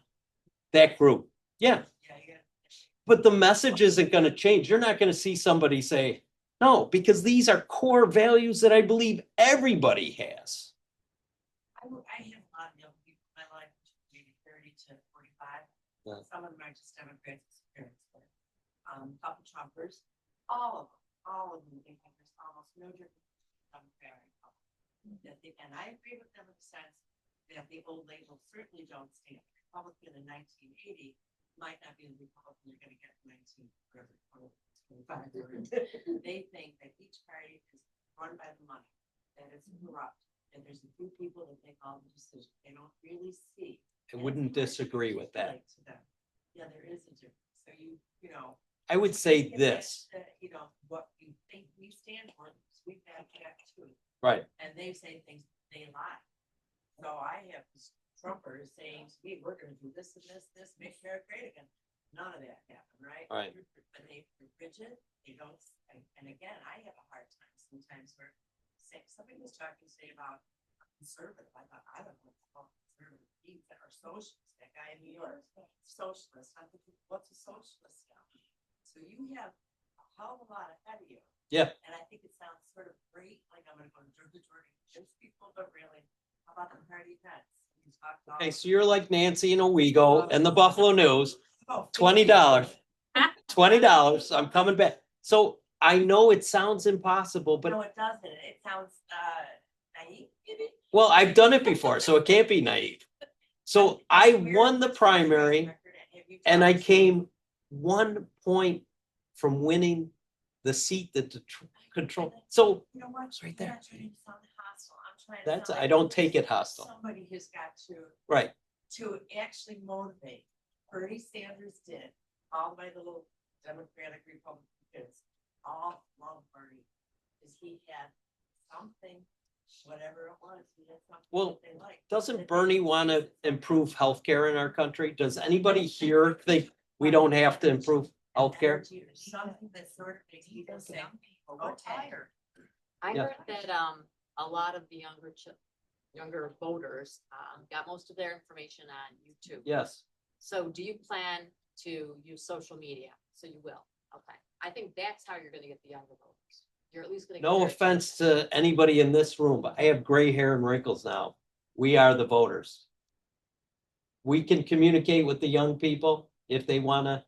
that group. Yeah. Yeah. But the message isn't going to change. You're not going to see somebody say, no, because these are core values that I believe everybody has. I have a lot of young people in my life, maybe 30 to 45. Yeah. Some of them are just Democrats, experience, but couple Trumpers, all of them think that there's almost no difference between Democrat and Republican. And I agree with them in the sense that the old labels certainly don't stand. Republican in 1980 might not be the Republican you're going to get in 1925. They think that each party is run by the money, that it's corrupt, and there's a few people that make all the decisions. They don't really see. I wouldn't disagree with that. To them. Yeah, there is a difference. So you know. I would say this. You know, what you think we stand for, we back that too. Right. And they say things, they lie. So I have this Trumper saying to me, we're gonna do this and this, make America great again. none of that happened, right? Right. But they're rigid, they don't, and again, I have a hard time sometimes where, say, somebody was talking, say, about conservative, I thought, I don't know about conservative, these that are socialists, that guy in New York, socialist, I'm thinking, what's a socialist now? So you have a hell of a lot ahead of you. Yeah. And I think it sounds sort of great, like I'm gonna go to Georgia, those people, but really, how about the party events? You talked about- Okay, so you're like Nancy and Owego and the Buffalo News, Oh, $20. $20, I'm coming back. So I know it sounds impossible, No, but it doesn't, it sounds, naive, maybe? well, I've done it before, so it can't be naive. So I won the primary and I came 1 point from winning the seat that the control. So You know what? It's right I'm there. not trying to sound hostile, I'm trying to. that's, sound I like don't take it hostile. Somebody has got Right. to actually motivate. Bernie Sanders did, all the way the little Democratic Republican kids, all love Bernie. Cause he had something, whatever it was, he had something Well, that they liked. Doesn't that they Bernie could want see to improve healthcare in our country? Does anybody here think we don't have to improve healthcare? Something that sort of makes people say, oh, we're tired. I Yeah. heard that, a lot of the younger voters, got most of their information on YouTube. Yes. So do you plan to use social media? So you will, okay. I think that's how you're gonna get the younger voters. You're at least gonna. No get their offense to anybody in this room, but I have gray hair and wrinkles now. We are the voters. We can communicate with the young people if they want to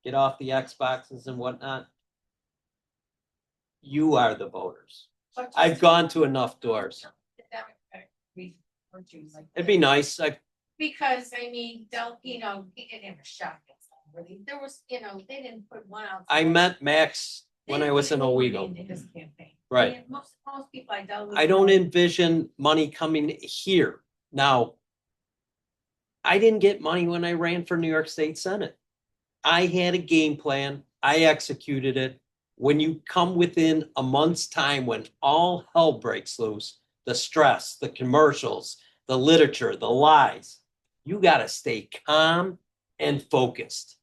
get off the Xboxes and whatnot. You are the voters. I've gone to enough doors. It'd be nice. Because I mean, don't, you know, he didn't have a shot at somebody. There was, you know, they didn't put one out. I met Max They when didn't I was put in anyone Owego. into his campaign. Right. I mean, most people I dealt with. I don't envision money coming here. Now, I didn't get money when I ran for New York State Senate. I had a game plan. I executed it. When you come within a month's time, when all hell breaks loose, the stress, the commercials, the literature, the lies, you got to stay calm and focused.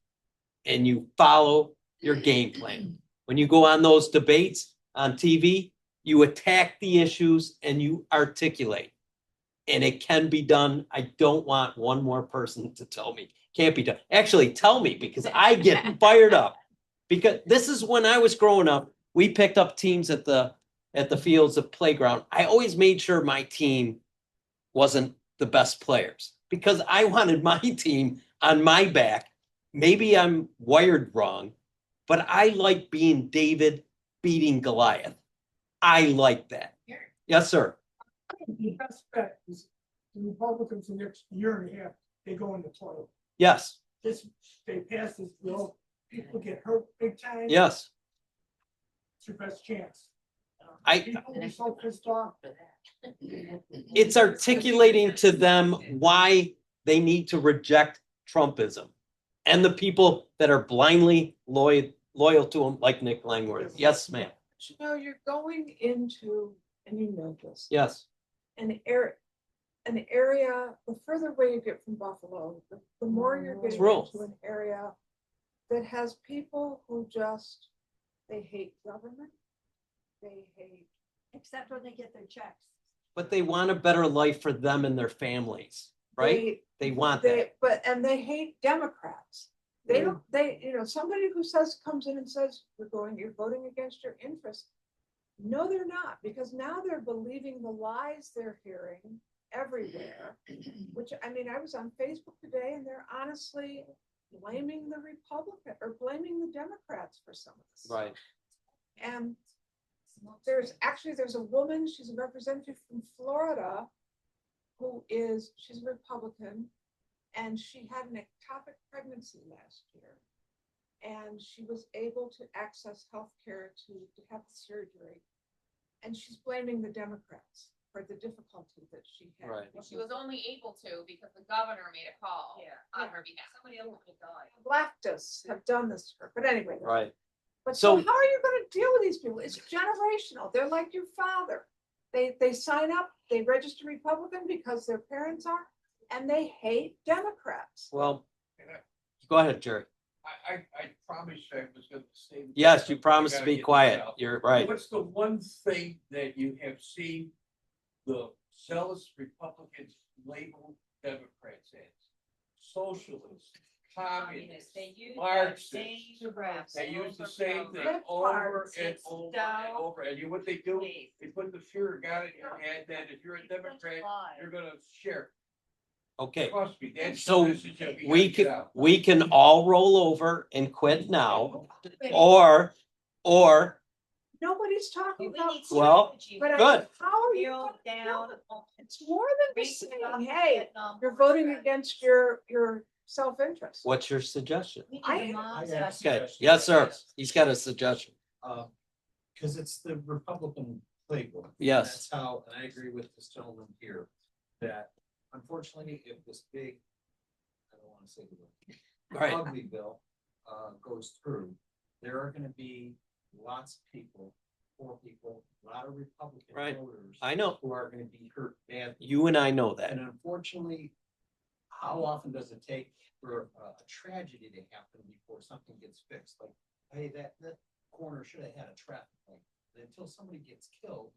And you follow your game plan. When you go on those debates on TV, you attack the issues and you articulate. And it can be done. I don't want one more person to tell me can't be done. Actually, tell me, because I get fired up. Because this is when I was growing up, we picked up teams at the fields of playground. I always made sure my team wasn't the best players because I wanted my team on my back. Maybe I'm wired wrong, but I like being David beating Goliath. I like that. Yes, sir. The best bet is the Republicans the next year and a half, they go in the toilet. Yes. This, they pass this bill, people get hurt big time. Yes. It's your best chance. I, People will be so pissed off. it's articulating to them why they need to reject Trumpism and the people that are blindly loyal to him, like Nick Langworth. Yes, ma'am. You know, you're going into, and you know this, Yes. an area, the further away you get from Buffalo, the more you're getting rural. into an area that has people who just, they hate government. They hate. Except when they get their checks. But they want a better life for them and their families, right? They want that. And they hate Democrats. They don't, somebody who comes in and says, you're voting against your interests. No, they're not, because now they're believing the lies they're hearing everywhere, which, I mean, I was on Facebook today and they're honestly blaming the Republican or blaming the Democrats for some of this. Right. And there's a woman, she's a representative from Florida, she's a Republican, and she had an ectopic pregnancy last year. And she was able to access health care to have the surgery. And she's blaming the Democrats for the difficulty that she had. Right. She was only able to because the governor made a call on her behalf. Somebody else could die. Leftists have done this to her, but anyway. Right. But so So- how are you going to deal with these people? It's generational. They're like your father. They sign up, they register Republican because their parents are, and they hate Democrats. Well, go ahead, Jerry. I promised I was gonna say. Yes, you promised to I gotta be get this quiet. out. You're right. What's the one thing that you have seen the zealous Republicans label Democrats as? Socialists, communists, They use that Marxists. same crap. They use the over same and thing over. over and It's over and down. over. And you, what they do, Please. they put the fear of God in your head that if you're a Democrat, you're gonna share. Okay, Trust me, that's the so message that we we gotta get can, out. we can all roll over and quit now, or, Nobody's talking We about. need Well, strategy. But good. how are you? Real down. It's more than just Read saying, about hey, Vietnam you're War voting strategy. against your self-interest. what's your suggestion? We need I- a mom's I- best Okay, friend. yes, sir. He's got a suggestion. Cause it's the Republican playbook. Yes. That's how, and I agree with this gentleman here, that unfortunately, if this big, I don't wanna say the word, Right. ugly bill, goes through, there are gonna be lots of people, poor people, a lot of Republican Right. voters. I know. Who are gonna be hurt badly. You and I know that. And unfortunately, how often does it take for a tragedy to happen before something gets fixed? Like, hey, that corner should have had a traffic light. And until somebody gets killed,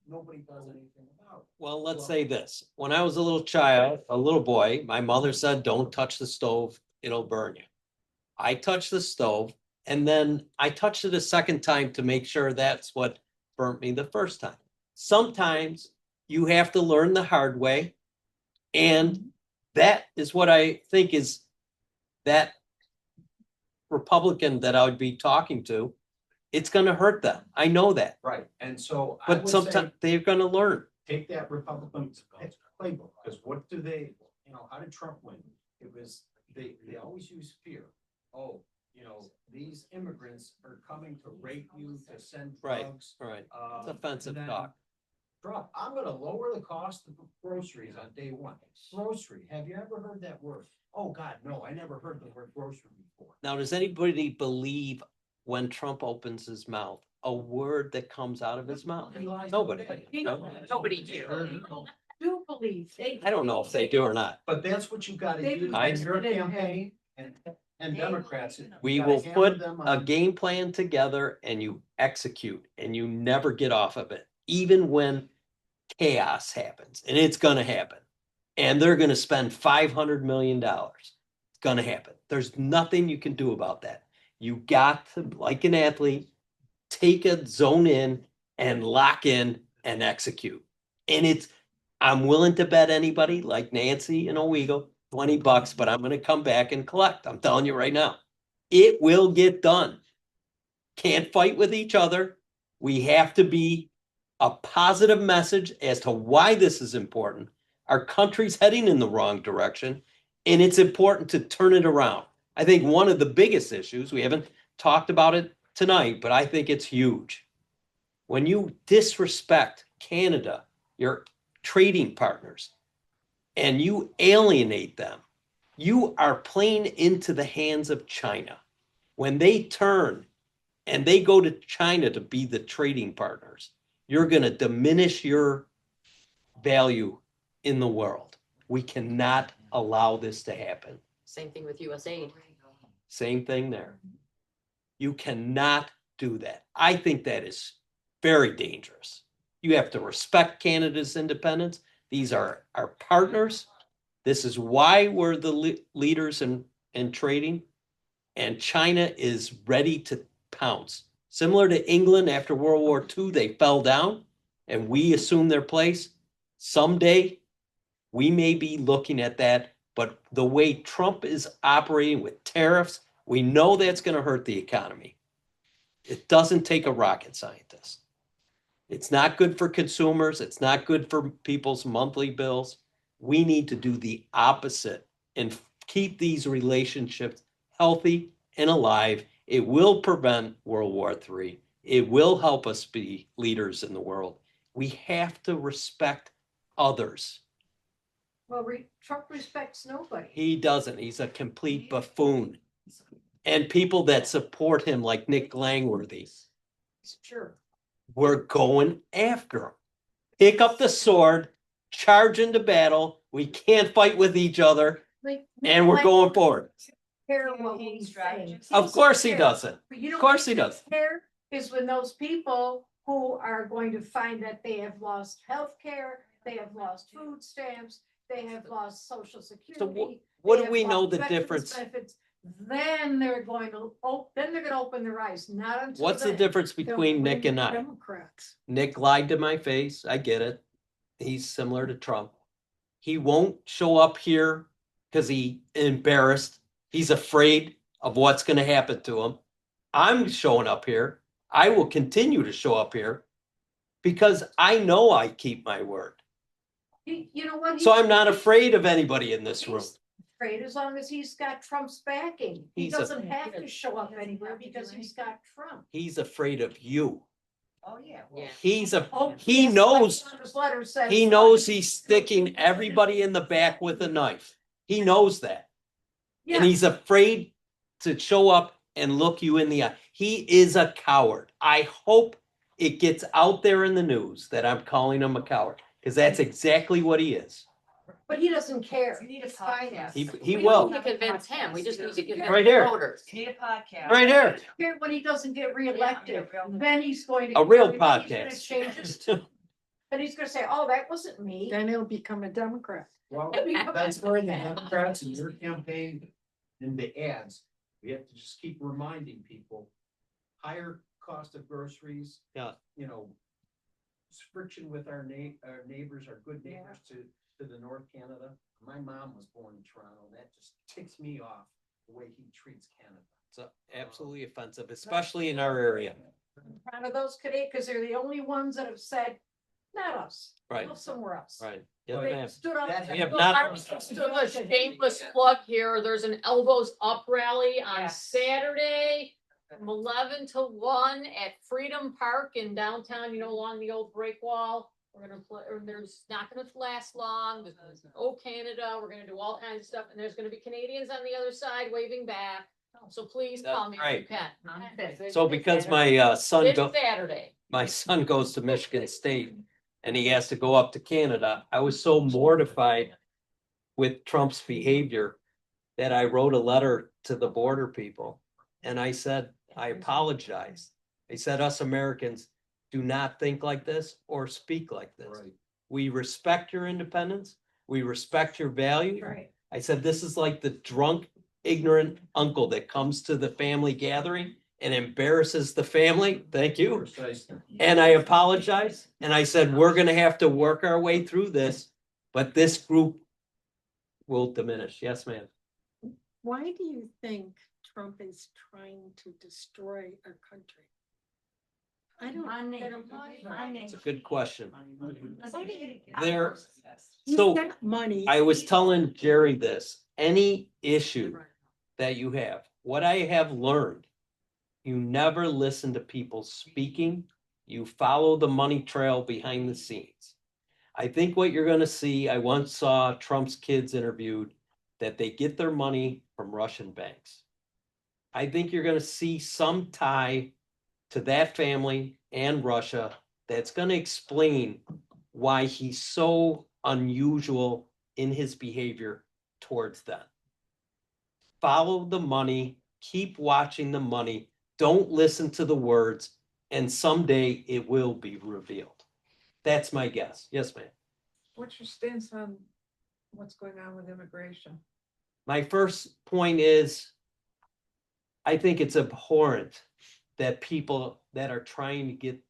nobody does anything about it. Well, let's say this. When I was a little child, a little boy, my mother said, don't touch the stove, it'll burn you. I touched the stove and then I touched it a second time to make sure that's what burnt me the first time. Sometimes you have to learn the hard way. And that is what I think is that Republican that I would be talking to. It's gonna hurt them. I know that, Right, and so I but would sometimes say, they're gonna learn. take that Republican playbook, because what do they, how did Trump win? It was, they always use fear. Oh, these immigrants are coming to rape you, to send Right, drugs. right. It's and offensive then talk. Trump, I'm gonna lower the cost of groceries on day one. Grocery, have you ever heard that word? Oh, God, no, I never heard the word grocery before. Now, does anybody believe when Trump opens his mouth, a word that comes out of his mouth? He lies Nobody. to No? Nobody do. Do believe. I don't know if they do or not. But that's what you gotta They do do in your that in campaign and Democrats. you We gotta will hammer put them a on- game plan together and you execute and you never get off of it, even when chaos happens, and it's gonna happen. And they're gonna spend $500 million. It's gonna happen. There's nothing you can do about that. You got to, like an athlete, take a zone in and lock in and execute. And I'm willing to bet anybody like Nancy and Owego $20, but I'm gonna come back and collect. I'm telling you right now. It will get done. Can't fight with each other. We have to be a positive message as to why this is important. Our country's heading in the wrong direction, and it's important to turn it around. I think one of the biggest issues, we haven't talked about it tonight, but I think it's huge. When you disrespect Canada, your trading partners, and you alienate them, you are playing into the hands of China. When they turn and they go to China to be the trading partners, you're going to diminish your value in the world. We cannot allow this to happen. Same thing with USAID. Same thing there. You cannot do that. I think that is very dangerous. You have to respect Canada's independence. These are our partners. This is why we're the leaders in trading. And China is ready to pounce. Similar to England after World War II, they fell down and we assumed their place. Someday we may be looking at that, but the way Trump is operating with tariffs, we know that's going to hurt the economy. It doesn't take a rocket scientist. It's not good for consumers. It's not good for people's monthly bills. We need to do the opposite and keep these relationships healthy and alive. It will prevent World War III. It will help us be leaders in the world. We have to respect others. Well, Trump respects nobody. He doesn't. He's a complete buffoon. And people that support him, like Nick Langworthy, Sure. we're going after him. Pick up the sword, charge into battle. We can't fight with each other, and we're going forward. care what we campaign say. strategist. Of course he doesn't. But you know Of course he what does. care is when those people who are going to find that they have lost health care, they have lost food stamps, they have lost social security. What they do have we know lost the veterans difference? benefits, then they're going to, then they're gonna open their eyes, not until What's the then. difference They'll between Nick blame and the I? Democrats. Nick lied to my face. I get it. He's similar to Trump. He won't show up here because he's embarrassed. He's afraid of what's going to happen to him. I'm showing up here. I will continue to show up here because I know I keep my word. You know what? So I'm not afraid of anybody in this room. He's afraid as long as he's got Trump's backing. He He's a- doesn't have to show up anywhere because he's got Trump. He's afraid of you. Oh, yeah. Yeah. He knows. His letter says. He knows he's sticking everybody in the back with a knife. He knows that. And Yeah, he's afraid to show up and look you in the eye. He is a coward. I hope it gets out there in the news that I'm calling him a coward, because that's exactly what he is. but he doesn't care. You need a It's fine. podcast. He We will. don't need to convince him, we just need to convince Right here. the voters. You need a podcast. Right here. Here, when he doesn't get reelected, Yeah, real- then he's going to. A real then he's gonna podcast. Change his tune. Then he's gonna say, oh, that wasn't me. Then he'll become a Democrat. Well, that's where the Democrats and your campaign and the ads, we have to just keep reminding people. Higher cost of groceries. Yeah. You know. Friction with our neighbors, our good neighbors to the North Canada. My mom was born in Toronto. That just ticks me off, the way he treats Canada. It's absolutely offensive, especially in our area. Proud of those Canadians, because they're the only ones that have said, not us. Right. Go somewhere else. Right. Yeah, They ma'am. stood up. That We have Well, not- I I was just do a shameless plug here, there's an Elbows Up rally on Yes. Saturday from 11 to 1 at Freedom Park in downtown, along the old break wall. We're gonna play, or there's not gonna last long, there's Oh Canada, we're gonna do all kinds of stuff, and there's gonna be Canadians on the other side waving back. So please call me if you can. So because my son This go, Saturday. my son goes to Michigan State and he has to go up to Canada, I was so mortified with Trump's behavior that I wrote a letter to the border people. And I said, I apologize. I said, us Americans do not think like this or speak like this. Right. We respect your independence. We respect your values. Right. I said, this is like the drunk, ignorant uncle that comes to the family gathering and embarrasses the family. Thank you. Precisely. And I apologize. And I said, we're gonna have to work our way through this, but this group will diminish. Yes, ma'am. Why do you think Trump is trying to destroy our country? I don't. It's a good question. There- So He's got money. I was telling Jerry this, any issue that you have, what I have learned, you never listen to people speaking. You follow the money trail behind the scenes. I think what you're gonna see, I once saw Trump's kids interviewed, that they get their money from Russian banks. I think you're gonna see some tie to that family and Russia that's gonna explain why he's so unusual in his behavior towards them. Follow the money, keep watching the money, don't listen to the words, and someday it will be revealed. That's my guess. Yes, ma'am. What's your stance on what's going on with immigration? My first point is, I think it's abhorrent that people that are trying to get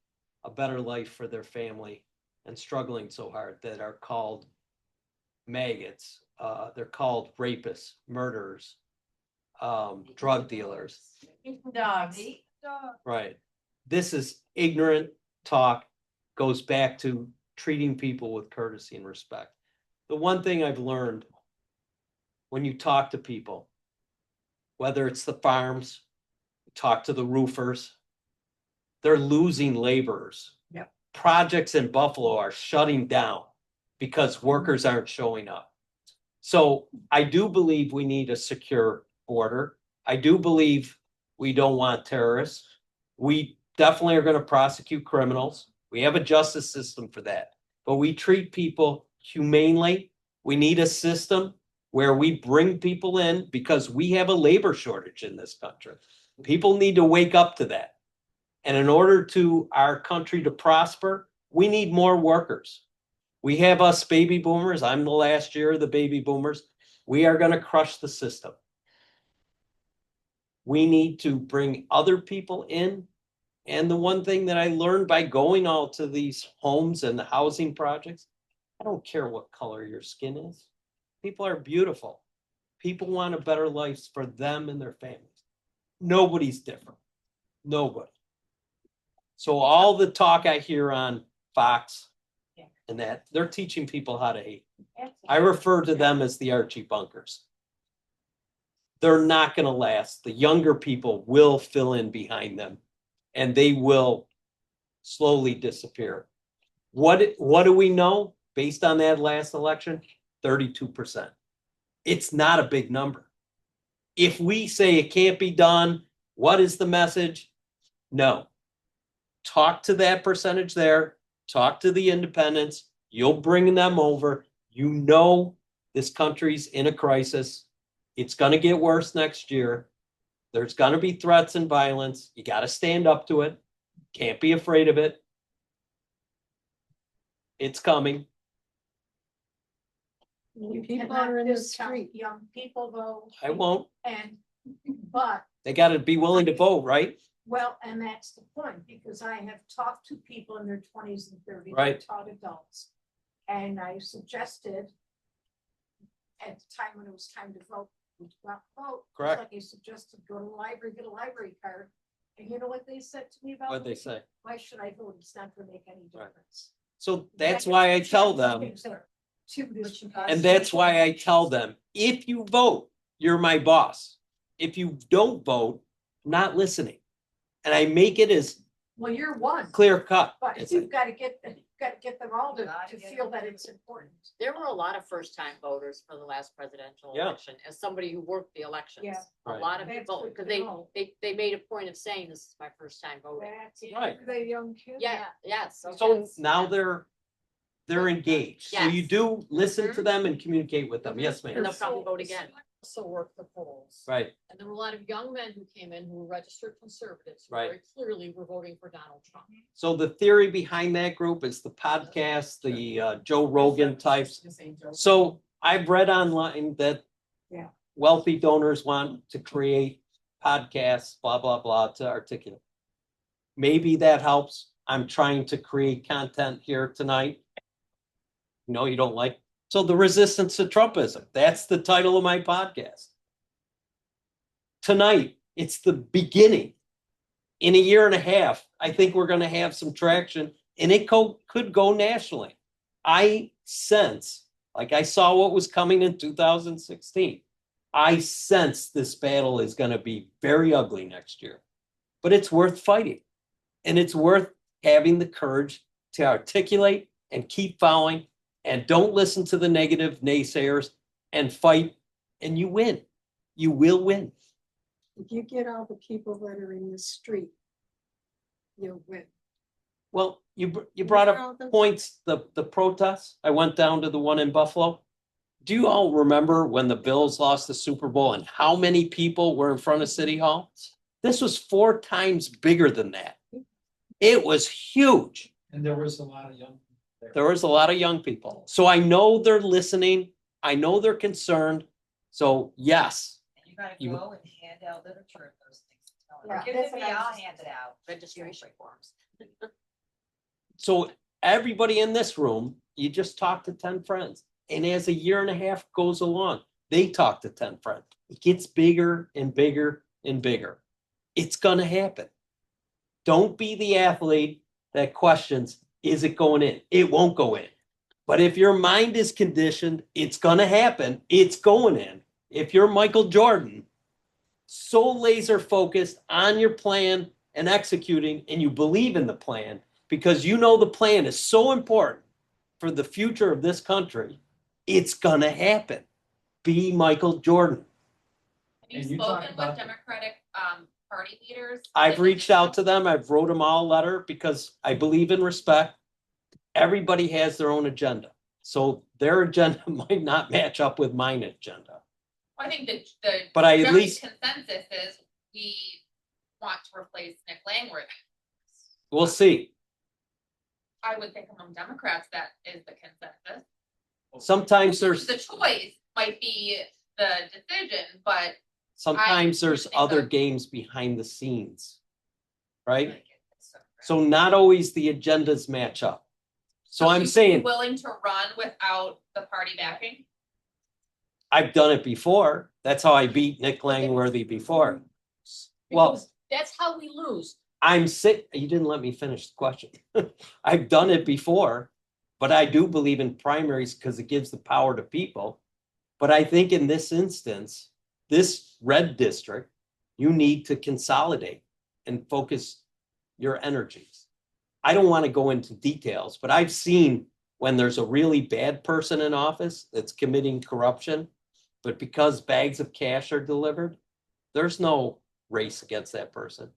a better life for their family and struggling so hard that are called maggots, they're called rapists, murderers, drug dealers. Dogs. Right. This is ignorant talk, goes back to treating people with courtesy and respect. The one thing I've learned when you talk to people, whether it's the farms, talk to the roofers, they're losing laborers. Yep. Projects in Buffalo are shutting down because workers aren't showing up. So I do believe we need a secure border. I do believe we don't want terrorists. We definitely are going to prosecute criminals. We have a justice system for that, but we treat people humanely. We need a system where we bring people in because we have a labor shortage in this country. People need to wake up to that. And in order to our country to prosper, we need more workers. We have us baby boomers. I'm the last year of the baby boomers. We are going to crush the system. We need to bring other people in. And the one thing that I learned by going out to these homes and the housing projects, I don't care what color your skin is. People are beautiful. People want a better life for them and their families. Nobody's different. Nobody. So all the talk I hear on Fox and that, they're teaching people how to hate. I refer to them as the Archie Bunkers. They're not going to last. The younger people will fill in behind them and they will slowly disappear. What do we know based on that last election? 32%. It's not a big number. If we say it can't be done, what is the message? No. Talk to that percentage there. Talk to the independents. You'll bring them over. You know this country's in a crisis. It's going to get worse next year. There's going to be threats and violence. You got to stand up to it. Can't be afraid of it. It's coming. You People cannot are in the discount street. young people though. I won't. But, They got to be willing to vote, right? well, and that's the point, because I have talked to people in their twenties and thirties. Right. Taught adults. And I suggested at the time when it was time to vote, vote. just Correct. Like I suggested, go to the library, get a library card. And you know what they said to me about? What'd they it? say? Why should I vote? It's not gonna make any Right. difference. So that's why I tell them, and that's why I tell them, if you vote, you're my boss. If you don't vote, I'm not listening. And I make it as Well, you're one, clear cut. but It's you've like, gotta get them all to Gotta get feel them. that it's important. There were a lot of first-time voters for the last presidential Yeah. election, as somebody who worked the elections. Yeah. A Right. lot of That's people, good because to know. they made a point of saying, this is my first time voting. That's it. Right. The young kids. Yeah, yes. So yes, now yes. they're engaged. So you Yes. do listen to them and communicate with them. Yes, And ma'am. they'll probably vote again. Also work the polls. Right. And there were a lot of young men who came in who were registered conservatives, who Right. very clearly were voting for Donald Trump. So the theory behind that group is the podcast, the Joe Rogan types. So I've read online that Yeah. wealthy donors want to create podcasts, blah, blah, blah, to articulate. Maybe that helps. I'm trying to create content here tonight. No, you don't like. So the resistance to Trumpism, that's the title of my podcast. Tonight, it's the beginning. In a year and a half, I think we're going to have some traction and it could go nationally. I sense, like I saw what was coming in 2016. I sense this battle is going to be very ugly next year, but it's worth fighting. And it's worth having the courage to articulate and keep following and don't listen to the negative naysayers and fight and you win. You will win. If you get all the people that are in the street, you'll win. Well, you brought Where are up the- points, the protests. I went down to the one in Buffalo. Do you all remember when the Bills lost the Super Bowl and how many people were in front of City Hall? This was 4 times bigger than that. It was huge. And there was a lot of young. There was a lot of young people. So I know they're listening. I know they're concerned. So yes, And you gotta You- go and hand out literature and those things. Yeah, Give that's it to what me, I was I'll just- hand it out. Registration forms. so everybody in this room, you just talk to 10 friends. And as a year and a half goes along, they talk to 10 friends. It gets bigger and bigger and bigger. It's going to happen. Don't be the athlete that questions, is it going in? It won't go in. But if your mind is conditioned, it's going to happen. It's going in. If you're Michael Jordan, so laser focused on your plan and executing, and you believe in the plan because you know the plan is so important for the future of this country, it's going to happen. Be Michael Jordan. Have you And you talked spoken about with the- Democratic party leaders? I've reached out to them. I've wrote them all a letter because I believe in respect. Everybody has their own agenda. So their agenda might not match up with mine agenda. I think that the But I at general least, consensus is we want to replace Nick Langworthy. we'll see. I would think among Democrats that is the consensus. Sometimes there's, The choice might be the decision, but sometimes there's think other that- games behind the scenes. Right? So not always the agendas match up. So I'm you'd be saying, willing to run without the party backing? I've done it before. That's how I beat Nick Langworthy before. Well, Because that's how we lose. I'm sick. You didn't let me finish the question. I've done it before, but I do believe in primaries because it gives the power to people. But I think in this instance, this red district, you need to consolidate and focus your energies. I don't want to go into details, but I've seen when there's a really bad person in office that's committing corruption, but because bags of cash are delivered, there's no race against that person.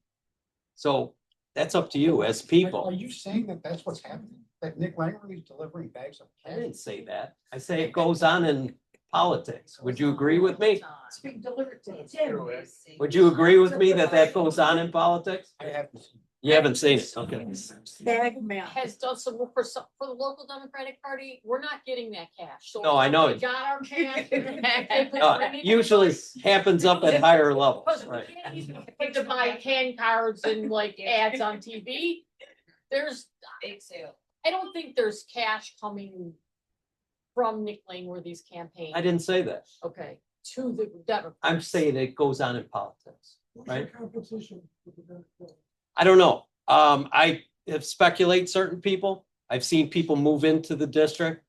So that's up to you as Are people. you saying that that's what's happening? That Nick Langworthy is delivering bags of I cash? didn't say that. I say it goes on in politics. Would you agree with me? It's being delivered to Tim. Would you agree with me that that goes on in politics? I haven't seen. You haven't seen it, okay. Bag mail. Has done some, for the local Democratic Party, we're not getting that cash. So No, I know We it. got our cash. Usually happens up at higher levels, Because we right? can't even afford to buy hand cards and like ads on TV. There's, Big sale. I don't think there's cash coming from Nick Langworthy's campaign. I didn't say that. Okay, to the Democrats. I'm saying it goes on in politics. What's the Right. competition with the Democrats? I don't know. I have speculate certain people. I've seen people move into the district.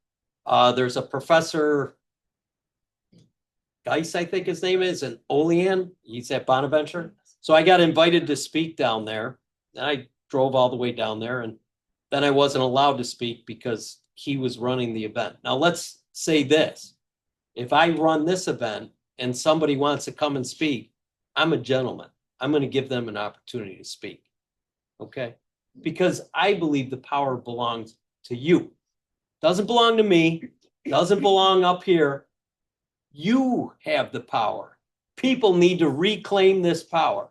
There's a professor Geis, I think his name is, in Olean. He's at Bonaventure. So I got invited to speak down there. And I drove all the way down there, and then I wasn't allowed to speak because he was running the event. Now let's say this. If I run this event and somebody wants to come and speak, I'm a gentleman. I'm going to give them an opportunity to speak. Okay? Because I believe the power belongs to you. Doesn't belong to me, doesn't belong up here. You have the power. People need to reclaim this power.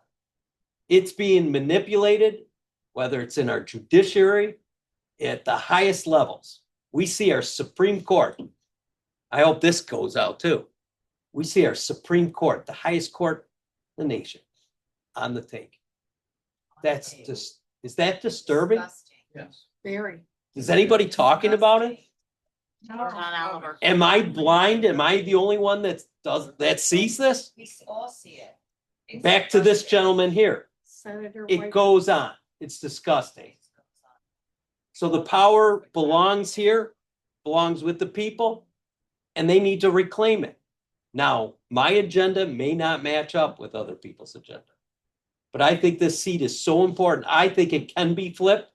It's being manipulated, whether it's in our judiciary, at the highest levels. We see our Supreme Court. I hope this goes out too. We see our Supreme Court, the highest court in the nation, on the take. That's just, is that disturbing? Yes. Very. Is anybody talking about it? John Oliver. Am I blind? Am I the only one that sees this? We all see it. It's Back to this disgusting. gentleman here. Senator It White. goes on. It's disgusting. So the power belongs here, belongs with the people, and they need to reclaim it. Now, my agenda may not match up with other people's agenda. But I think this seat is so important. I think it can be flipped.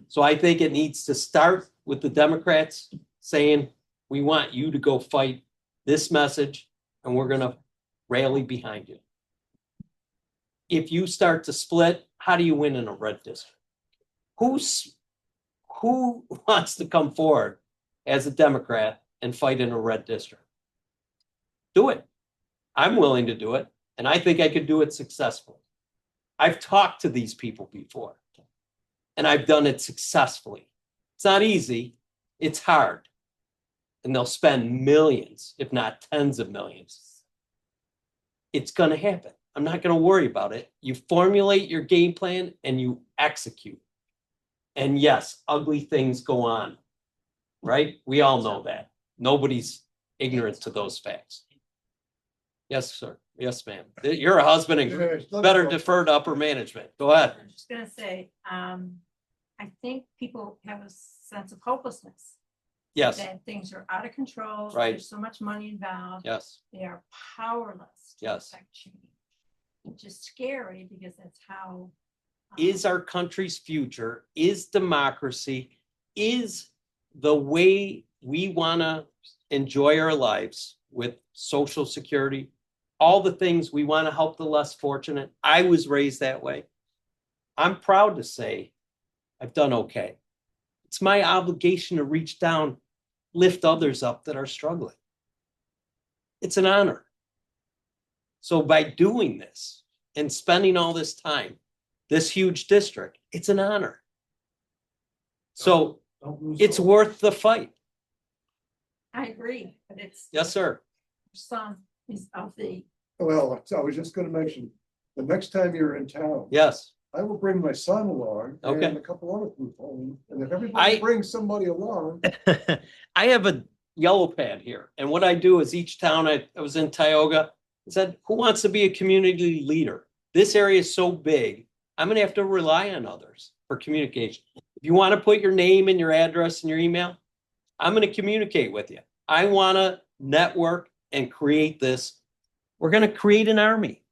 So I think it needs to start with the Democrats saying, we want you to go fight this message and we're going to rally behind you. If you start to split, how do you win in a red district? Who wants to come forward as a Democrat and fight in a red district? Do it. I'm willing to do it, and I think I could do it successfully. I've talked to these people before, and I've done it successfully. It's not easy. It's hard. And they'll spend millions, if not tens of millions. It's going to happen. I'm not going to worry about it. You formulate your game plan and you execute. And yes, ugly things go on, right? We all know that. Nobody's ignorant to those facts. Yes, sir. Yes, ma'am. You're a husband and better defer to upper management. Go ahead. I'm just gonna say, I think people have a sense of hopelessness. Yes, That things are out of control. Right. There's so much money involved. yes, They are powerless to Yes. affect change. Which is scary because that's how. is our country's future, is democracy, is the way we want to enjoy our lives with Social Security, all the things we want to help the less fortunate. I was raised that way. I'm proud to say I've done okay. It's my obligation to reach down lift others up that are struggling. It's an honor. So by doing this and spending all this time, this huge district, it's an honor. So Don't lose it's hope. worth the fight. I agree, but it's. Yes, sir. Some is of the. Well, I was just gonna mention, the next time you're in town. Yes. I will bring my son along Okay. and a couple other people, and if everybody brings somebody along. I have a yellow pad here, and what I do is each town, I was in Tioga, I said, who wants to be a community leader? This area is so big, I'm gonna have to rely on others for communication. If you want to put your name and your address and your email, I'm gonna communicate with you. I wanna network and create this. We're gonna create an army.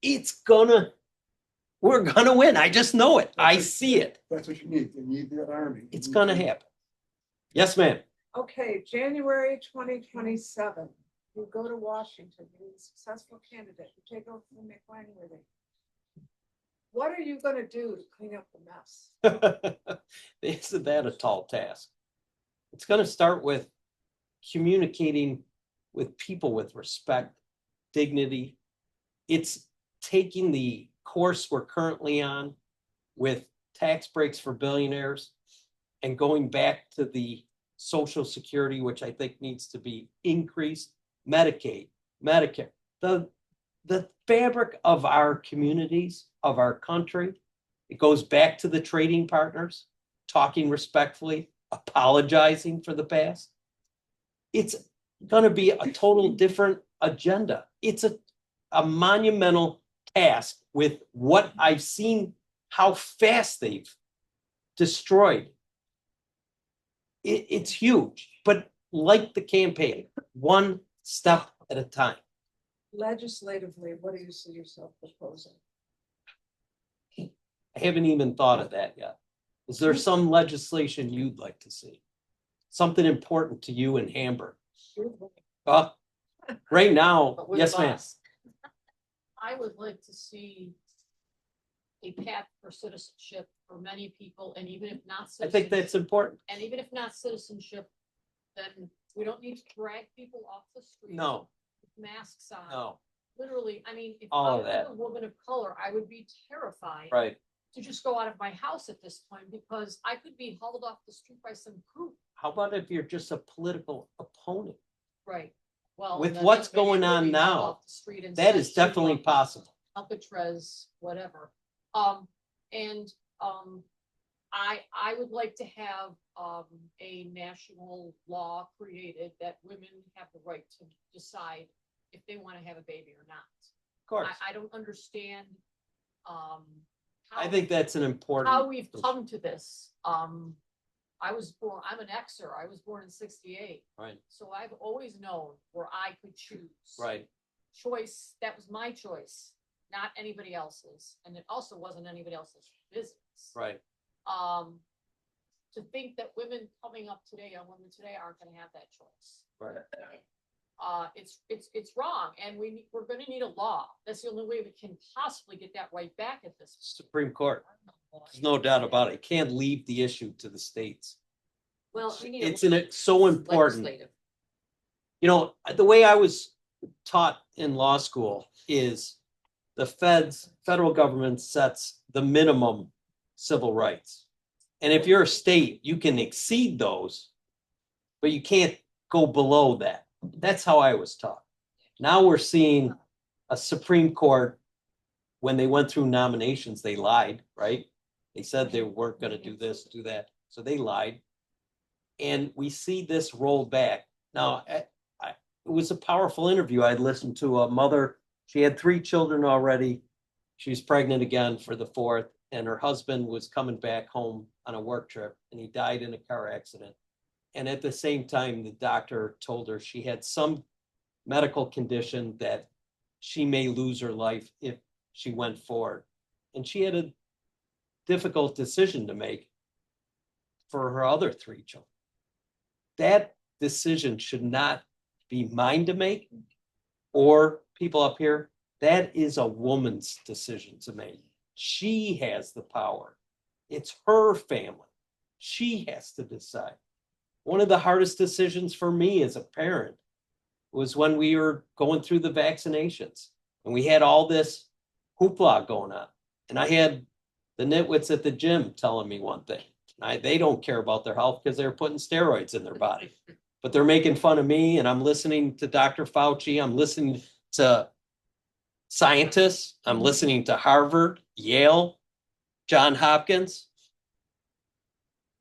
We're gonna win. I just know it. I see it. That's what you need. You need that army. It's gonna happen. Yes, ma'am. Okay, January 2027, you go to Washington, you're a successful candidate, you take over from McLean. What are you gonna do to clean up the mess? Isn't that a tall task? It's gonna start with communicating with people with respect, dignity. It's taking the course we're currently on with tax breaks for billionaires and going back to the Social Security, which I think needs to be increased, Medicaid, Medicare, the fabric of our communities, of our country. It goes back to the trading partners, talking respectfully, apologizing for the past. It's going to be a total different agenda. It's a monumental task with what I've seen, how fast they've destroyed. It's huge, but like the campaign, one step at a time. Legislatively, what do you see yourself proposing? I haven't even thought of that yet. Is there some legislation you'd like to see? Something important to you in Hamburg? Right now, But with yes, ma'am. us. I would like to see a path for citizenship for many people, and even if not. I think that's important. And even if not citizenship, then we don't need to drag people off the street. No, With masks on. no, Literally, I mean, if All I of was that. a woman of color, I would be terrified. right. To just go out of my house at this point, because I could be hauled off the street by some group. How about if you're just a political opponent? Right. Well. With then what's maybe going we'll on be hauled now, off the street and that sent is to, definitely possible. Alcatraz, whatever. I would like to have, a national law created that women have the right to decide if they want to have a baby or not. Of course. I don't understand, I think that's an important. how we've come to this. I'm an Xer, I was born in 68. Right, So I've always known where I could choose. right. Choice, that was my choice, not anybody else's. And it also wasn't anybody else's business. Right. To think that women coming up today, young women today aren't gonna have that choice. Right. It's wrong, and we're gonna need a law. That's the only way we can possibly get that right back at this. Supreme Court. There's no doubt about it. Can't leave the issue to the states. Well, we need It's so important. legislative. You know, the way I was taught in law school is the federal government sets the minimum civil rights. And if you're a state, you can exceed those, but you can't go below that. That's how I was taught. Now we're seeing a Supreme Court, when they went through nominations, they lied, right? They said they weren't going to do this, do that. So they lied. And we see this roll back. Now, it was a powerful interview. I listened to a mother. She had 3 children already. She was pregnant again for the 4th, and her husband was coming back home on a work trip, and he died in a car accident. And at the same time, the doctor told her she had some medical condition that she may lose her life if she went forward. And she had a difficult decision to make for her other 3 children. That decision should not be mine to make, or people up here. That is a woman's decision to make. She has the power. It's her family. She has to decide. One of the hardest decisions for me as a parent was when we were going through the vaccinations and we had all this hoopla going on. And I had the nitwits at the gym telling me one thing. They don't care about their health because they're putting steroids in their body. But they're making fun of me, and I'm listening to Dr. Fauci. I'm listening to scientists. I'm listening to Harvard, Yale, John Hopkins.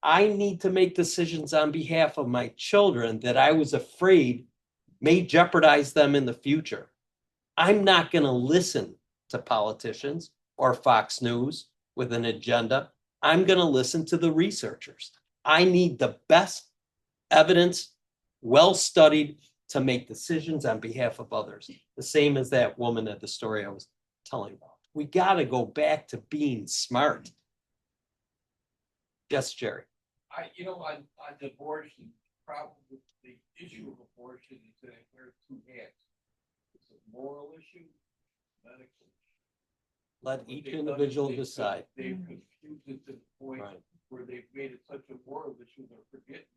I need to make decisions on behalf of my children that I was afraid may jeopardize them in the future. I'm not going to listen to politicians or Fox News with an agenda. I'm going to listen to the researchers. I need the best evidence, well studied, to make decisions on behalf of others. The same as that woman at the story I was telling about. We got to go back to being smart. Yes, Jerry. On abortion, probably the issue of abortion is that it wears two hats. It's a moral issue, medical issue. Let each individual decide. They've confused it to the point where they've made it such a moral issue, they're forgetting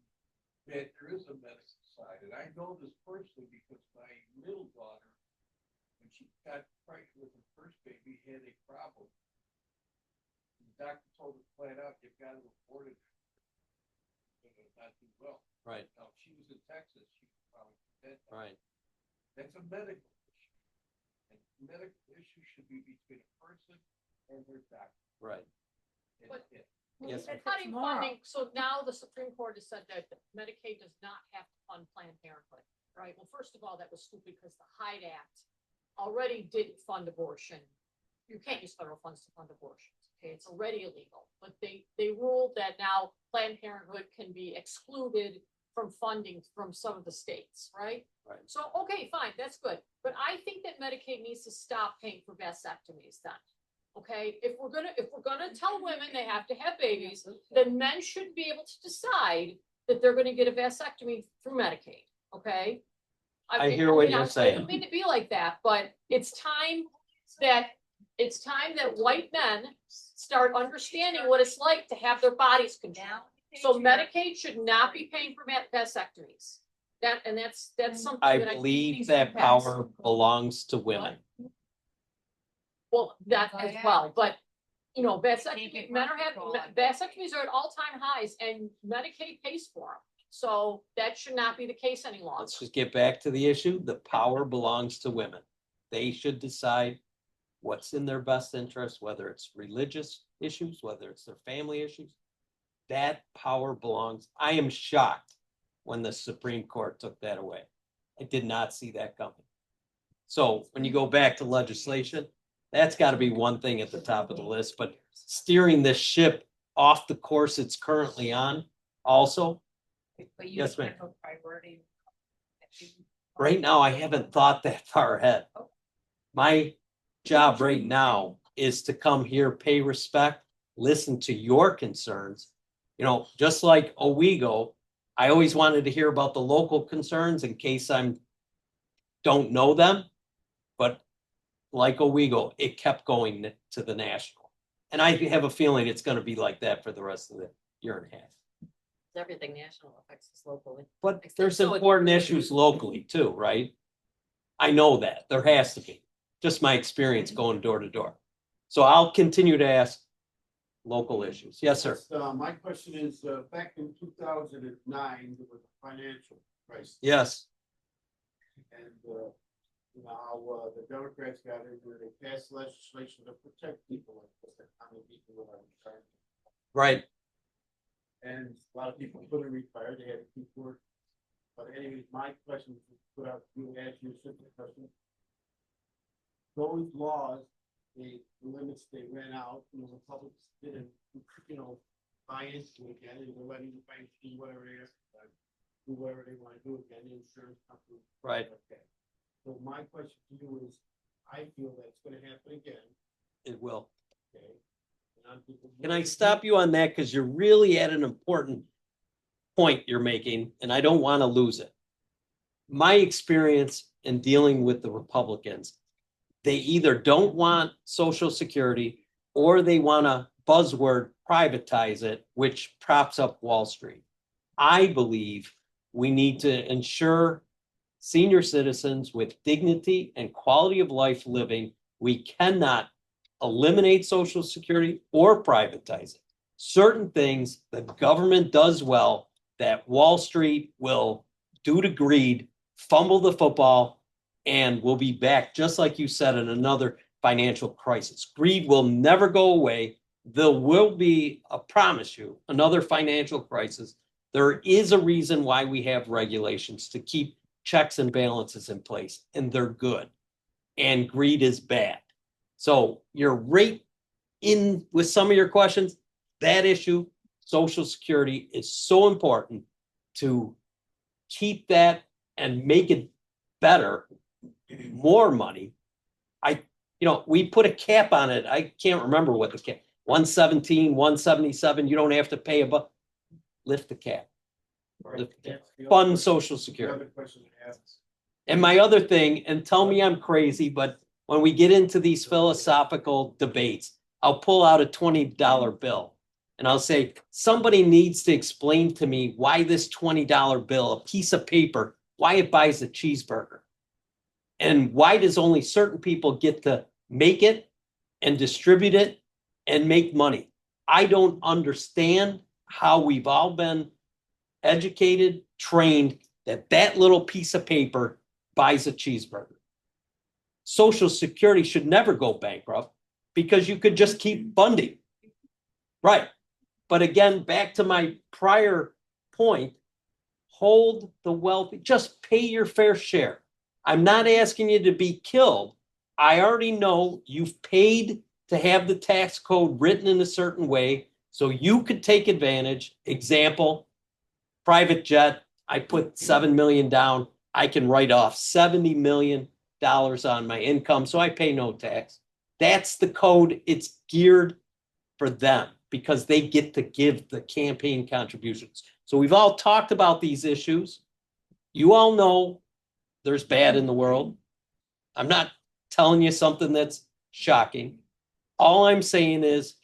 that there is a medical side. And I know this personally because my middle daughter, when she got pregnant with her first baby, had a problem. The doctor told her flat out, you've got to abort it. Not do well. Right. Now, if she was in Texas, she would probably be dead. Right. That's a medical issue. And medical issue should be between a person and their doctor. Right. And But- it. Yes. Cutting funding, so now the Supreme Court has said that Medicaid does not have to fund Planned Parenthood, right? Well, first of all, that was stupid because the Hyde Act already didn't fund abortion. You can't use federal funds to fund abortions, okay? It's already illegal, but they ruled that now Planned Parenthood can be excluded from funding from some of the states, right? Right. So, okay, fine, that's good. But I think that Medicaid needs to stop paying for vasectomies then. Okay, if we're gonna tell women they have to have babies, then men should be able to decide that they're gonna get a vasectomy through Medicaid, okay? I hear what you're I saying. don't mean to be like that, but it's time that white men start understanding what it's like to have their bodies controlled. So Medicaid should not be paying for vasectomies. That's something I that believe needs that to pass. power belongs to women. Well, that as well, but, Vasectomies vasectomies are at all-time highs and Medicaid pays for them. So that should not be the case any longer. Let's just get back to the issue. The power belongs to women. They should decide what's in their best interest, whether it's religious issues, whether it's their family issues. That power belongs. I am shocked when the Supreme Court took that away. I did not see that coming. So when you go back to legislation, that's got to be one thing at the top of the list, but steering this ship off the course it's currently on also. But you Yes, ma'am. have a priority. Right now, I haven't thought that far ahead. My job right now is to come here, pay respect, listen to your concerns. Just like Owego, I always wanted to hear about the local concerns in case don't know them. But like Owego, it kept going to the national. And I have a feeling it's going to be like that for the rest of the year and a half. Everything national affects us locally. But there's important issues locally too, right? I know that. There has to be. Just my experience going door to door. So I'll continue to ask local issues. Yes, sir. My question is, back in 2009, there was a financial crisis. Yes. And, how the Democrats got in where they passed legislation to protect people like this, that kind of people that are retired. Right. And a lot of people couldn't retire, they had to keep working. But anyways, my question is put out, you ask you a simple question. Those laws, the limits they ran out, the Republicans didn't, buy into it again, and they're letting the banks do whatever they have to do whatever they want to do again, the insurance company. Right. Okay. So my question to you is, I feel that's gonna happen again, It will. okay? And I'm thinking, Can I stop you on that? Because you're really at an important point you're making, and I don't want to lose it. My experience in dealing with the Republicans, they either don't want Social Security or they want to buzzword privatize it, which props up Wall Street. I believe we need to ensure senior citizens with dignity and quality of life living. We cannot eliminate Social Security or privatize it. Certain things the government does well that Wall Street will, due to greed, fumble the football, and we'll be back, just like you said, in another financial crisis. Greed will never go away. There will be, I promise you, another financial crisis. There is a reason why we have regulations to keep checks and balances in place, and they're good. And greed is bad. So you're right in with some of your questions. That issue, Social Security, is so important to keep that and make it better, more money. We put a cap on it. I can't remember what the cap, 117, 177, you don't have to pay lift the cap. Fund Social Security. And my other thing, and tell me I'm crazy, but when we get into these philosophical debates, I'll pull out a $20 bill and I'll say, somebody needs to explain to me why this $20 bill, a piece of paper, why it buys a cheeseburger. And why does only certain people get to make it and distribute it and make money? I don't understand how we've all been educated, trained, that little piece of paper buys a cheeseburger. Social Security should never go bankrupt because you could just keep funding. Right. But again, back to my prior point, hold the wealthy, just pay your fair share. I'm not asking you to be killed. I already know you've paid to have the tax code written in a certain way so you could take advantage. Example, private jet, I put 7 million down. I can write off $70 million on my income, so I pay no tax. That's the code. It's geared for them because they get to give the campaign contributions. So we've all talked about these issues. You all know there's bad in the world. I'm not telling you something that's shocking. All I'm saying is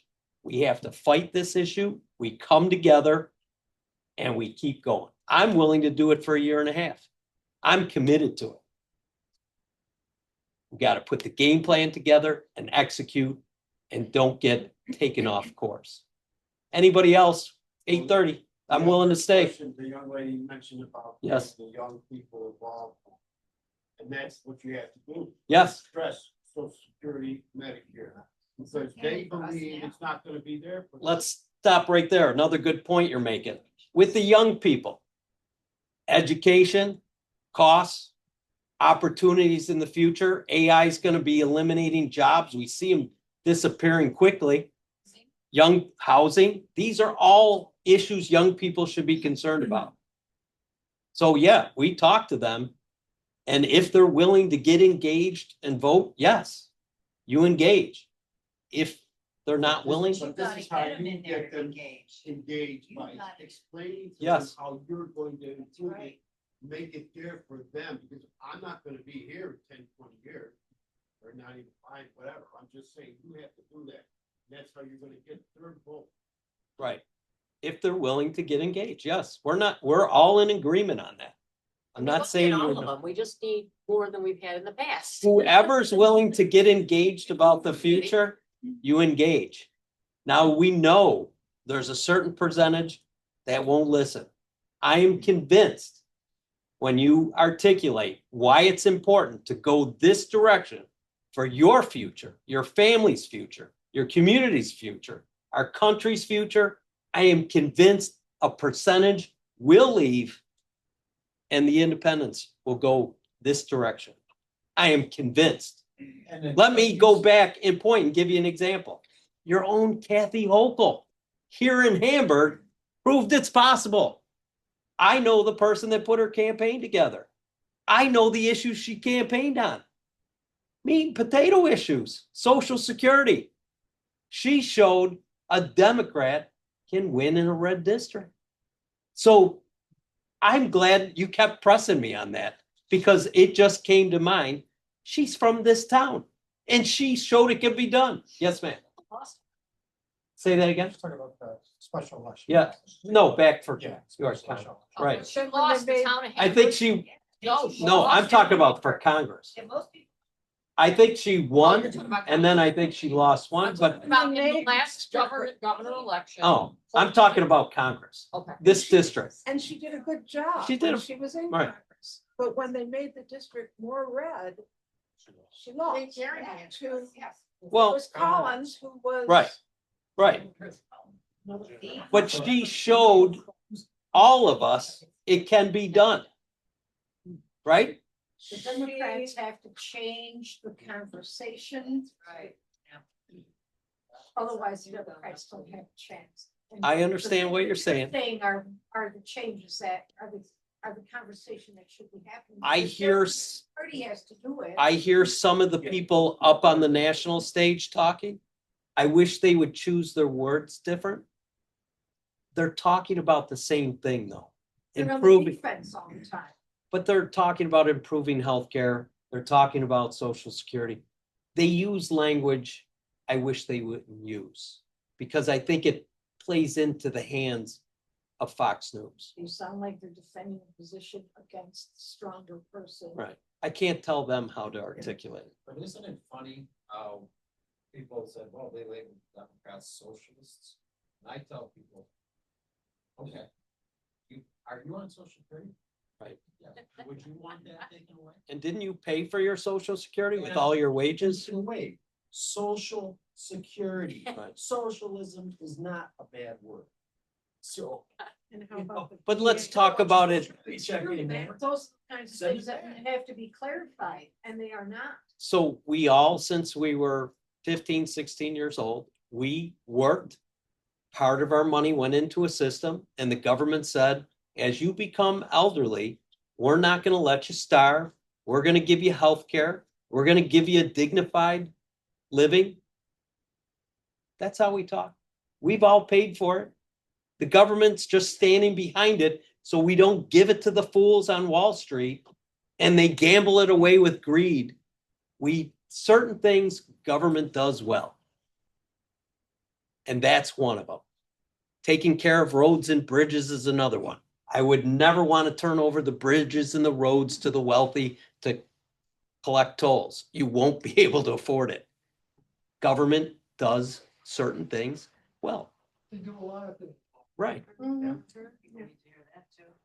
we have to fight this issue. We come together and we keep going. I'm willing to do it for 1.5 years. I'm committed to it. We got to put the game plan together and execute and don't get taken off course. Anybody else? 8:30. I'm willing to stay. The young lady mentioned about Yes. the young people involved. And that's what you have to do. Yes. Stress Social Security, Medicare. Because they believe it's not going to be there for them. Let's stop right there. Another good point you're making. With the young people, education, costs, opportunities in the future. AI is going to be eliminating jobs. We see them disappearing quickly. Young housing. These are all issues young people should be concerned about. So yeah, we talk to them. And if they're willing to get engaged and vote, yes, you engage. If they're not willing. But this is how you get them engaged by explaining to them Yes. how you're going to improve it, make it there for them, because I'm not going to be here in 10, 20 years, or not even 5, whatever. I'm just saying you have to do that. That's how you're going to get third vote. Right. If they're willing to get engaged, yes. We're all in agreement on that. I'm not saying all we're of not. them. We just need more than we've had in the past. Whoever's willing to get engaged about the future, you engage. Now we know there's a certain percentage that won't listen. I am convinced when you articulate why it's important to go this direction for your future, your family's future, your community's future, our country's future, I am convinced a percentage will leave and the independents will go this direction. I am convinced. Let me go back and point and give you an example. Your own Kathy Hochul here in Hamburg proved it's possible. I know the person that put her campaign together. I know the issues she campaigned on. Meat and potato issues, Social Security. She showed a Democrat can win in a red district. So I'm glad you kept pressing me on that because it just came to mind. She's from this town and she showed it could be done. Yes, ma'am. Say that again? Talking about the special election. Yeah, no, back for Yeah. York special County, election. right. She Then when they lost the made- town of I think Hamburg. she, No, she no, I'm lost talking Hamburg. about for Congress. And most people, I think she Oh, won, you're talking about and then I think she lost one, I'm but, talking about in the last governor election. oh, I'm talking about Congress, Okay. this district. And she did a good job. She did when a- She was in right. Congress, but when they made the district more red, she lost. yes, To, yes. it Well, was Collins who was. right, right. But she showed all of us it can be done. Right? The Democrats have to change the conversation, Right. otherwise the Democrats don't have a chance. And I understand what you're saying. Thing are the changes that are the conversation that should be happening. I Because hear, every Party has to do it. I hear some of the people up on the national stage talking. I wish they would choose their words different. They're talking about the same thing though. They're on the Improving, defense all the time. but they're talking about improving healthcare. They're talking about social security. They use language I wish they wouldn't use because I think it plays into the hands of Fox News. You sound like they're defending a position against the stronger person. Right. I can't tell them how to articulate it. But isn't it funny how people said, well, they label Democrats socialists? And I tell people, okay, are you on social security? Right. Yeah. Would you want that taken away? And didn't you pay for your social security with all your wages? Wait, social security. Right. Socialism is not a bad word. So. And how about the But let's talk about it. Checking there. Those kinds of Send things it that back. have to be clarified, and they are not. So we all, since we were 15, 16 years old, we worked. Part of our money went into a system and the government said, as you become elderly, we're not going to let you starve. We're going to give you health care. We're going to give you a dignified living. That's how we talk. We've all paid for it. The government's just standing behind it so we don't give it to the fools on Wall Street and they gamble it away with greed. Certain things government does well. And that's one of them. Taking care of roads and bridges is another one. I would never want to turn over the bridges and the roads to the wealthy to collect tolls. You won't be able to afford it. Government does certain things well. They do a lot of things. Right, Mhm.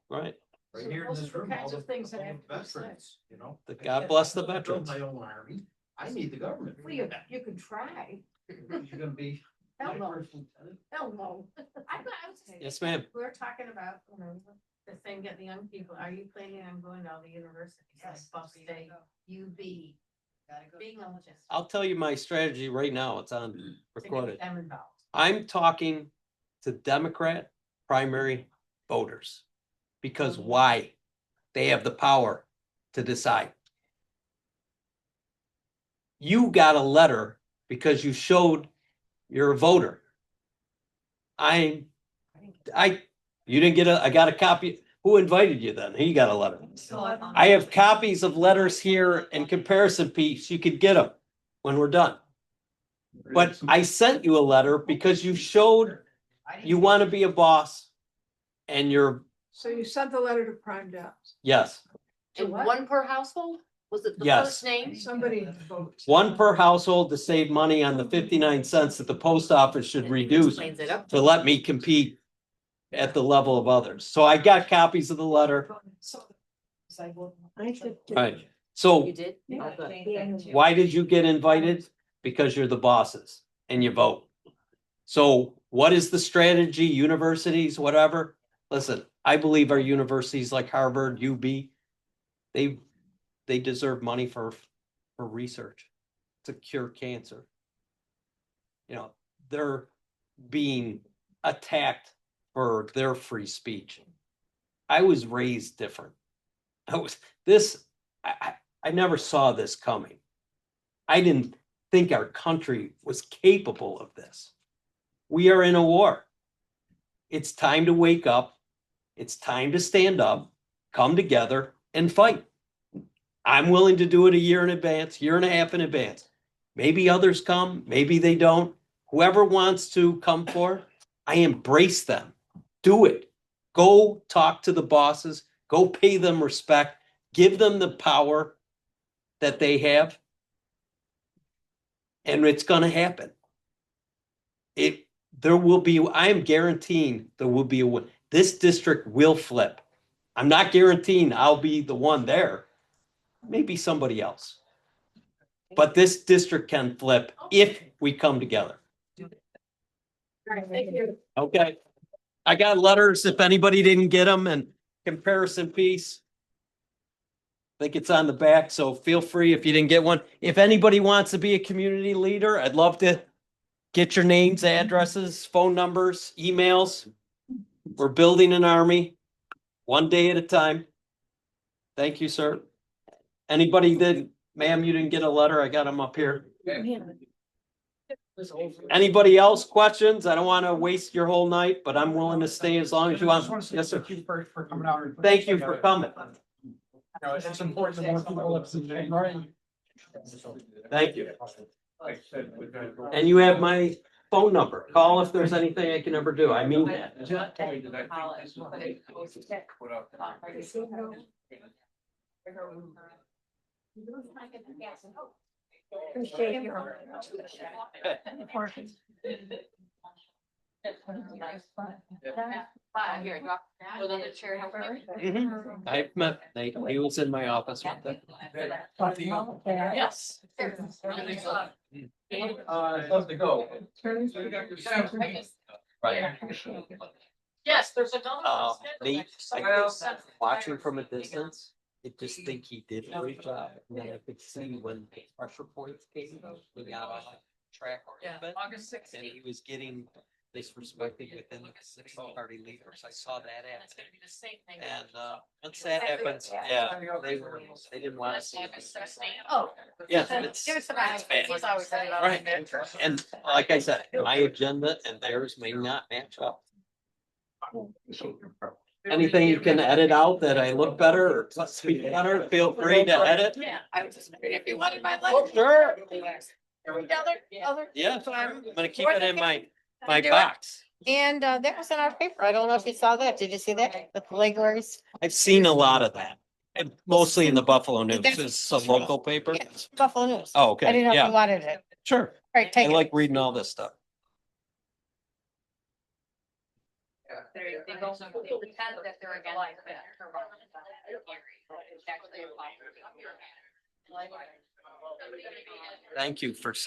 right. Right here in Those this are the room, kinds all of things that all have the to be said. veterans, you know. The I God can't bless the build veterans. My own army. I need the government. Well, you can try. You're gonna be my Hell no. first lieutenant. Hell no. I was just Yes, ma'am. we're talking about, the thing getting the young people, are you planning on going to all the universities? Like Yes. Buff State, UB. Gotta go. being a legend, I'll tell you my strategy right now. It's on to recorded. get them involved. I'm talking to Democrat primary voters. Because why? They have the power to decide. You got a letter because you showed you're a voter. You didn't get I got a copy. Who invited you then? He got a letter. I have copies of letters here and comparison piece. You could get them when we're done. But I sent you a letter because you showed you want to be a boss and you're, So you sent the letter to Prime Downs. yes, And one per household? Was it the Yes. first name? Somebody vote. one per household to save money on the 59 cents that the post office should reduce Explains it up. to let me compete at the level of others. So I got copies of the letter. Right. So You did? Oh, good. why did you get invited? Because you're the bosses and you vote. So what is the strategy? Universities, whatever. Listen, I believe our universities like Harvard, UB, they deserve money for research to cure cancer. You know, they're being attacked for their free speech. I was raised different. I never saw this coming. I didn't think our country was capable of this. We are in a war. It's time to wake up. It's time to stand up, come together and fight. I'm willing to do it a year in advance, year and a half in advance. Maybe others come, maybe they don't. whoever wants to come forward, I embrace them. Do it. Go talk to the bosses, go pay them respect, give them the power that they have. And it's gonna happen. There will be, I am guaranteeing there will be a win. This district will flip. I'm not guaranteeing I'll be the one there. Maybe somebody else. But this district can flip if we come together. All right, thank you. Okay. I got letters if anybody didn't get them, and comparison piece. I think it's on the back, so feel free if you didn't get one. If anybody wants to be a community leader, I'd love to get your names, addresses, phone numbers, emails. We're building an army, one day at a time. Thank you, sir. Anybody that, ma'am, you didn't get a letter, I got them up here. Anybody else questions? I don't want to waste your whole night, but I'm willing to stay as long as you want. Yes, sir. Thank you for coming out. Thank you for coming. It's important to more people listening, right? Thank you. And you have my phone number. Call if there's anything I can ever do. I mean that. Appreciate your. Here, you want another chair? I've met Nate. He was in my office one day. Yes. Love to go. Right. Yes, there's another. Nate, I was watching from a distance. I just think he did a great job. And then I could see when the pressure points came, we got on track. Yeah, August And 16th. he was getting disrespected within the six party leaders. I saw that It's happen. gonna be the same thing. And once that happens, yeah, they didn't want to see it. August 16th. Oh, yeah, it's bad. Right. And like I said, my agenda and theirs may not match up. Anything you can edit out that I look better or speak better, feel free to edit. Yeah, I was just, if you wanted my Oh, letter. sure. Other. Yeah, I'm gonna keep it in my box. And that was in our paper. I don't know if you saw that. Did you see that? With the Legwares? I've seen a lot of that. And mostly in the Buffalo News. It's a local paper. Yes, Buffalo News. Oh, I okay, didn't know if yeah, you wanted it. sure. All right, I take it. like reading all this stuff. People pretend that they're against it. Thank you for signing.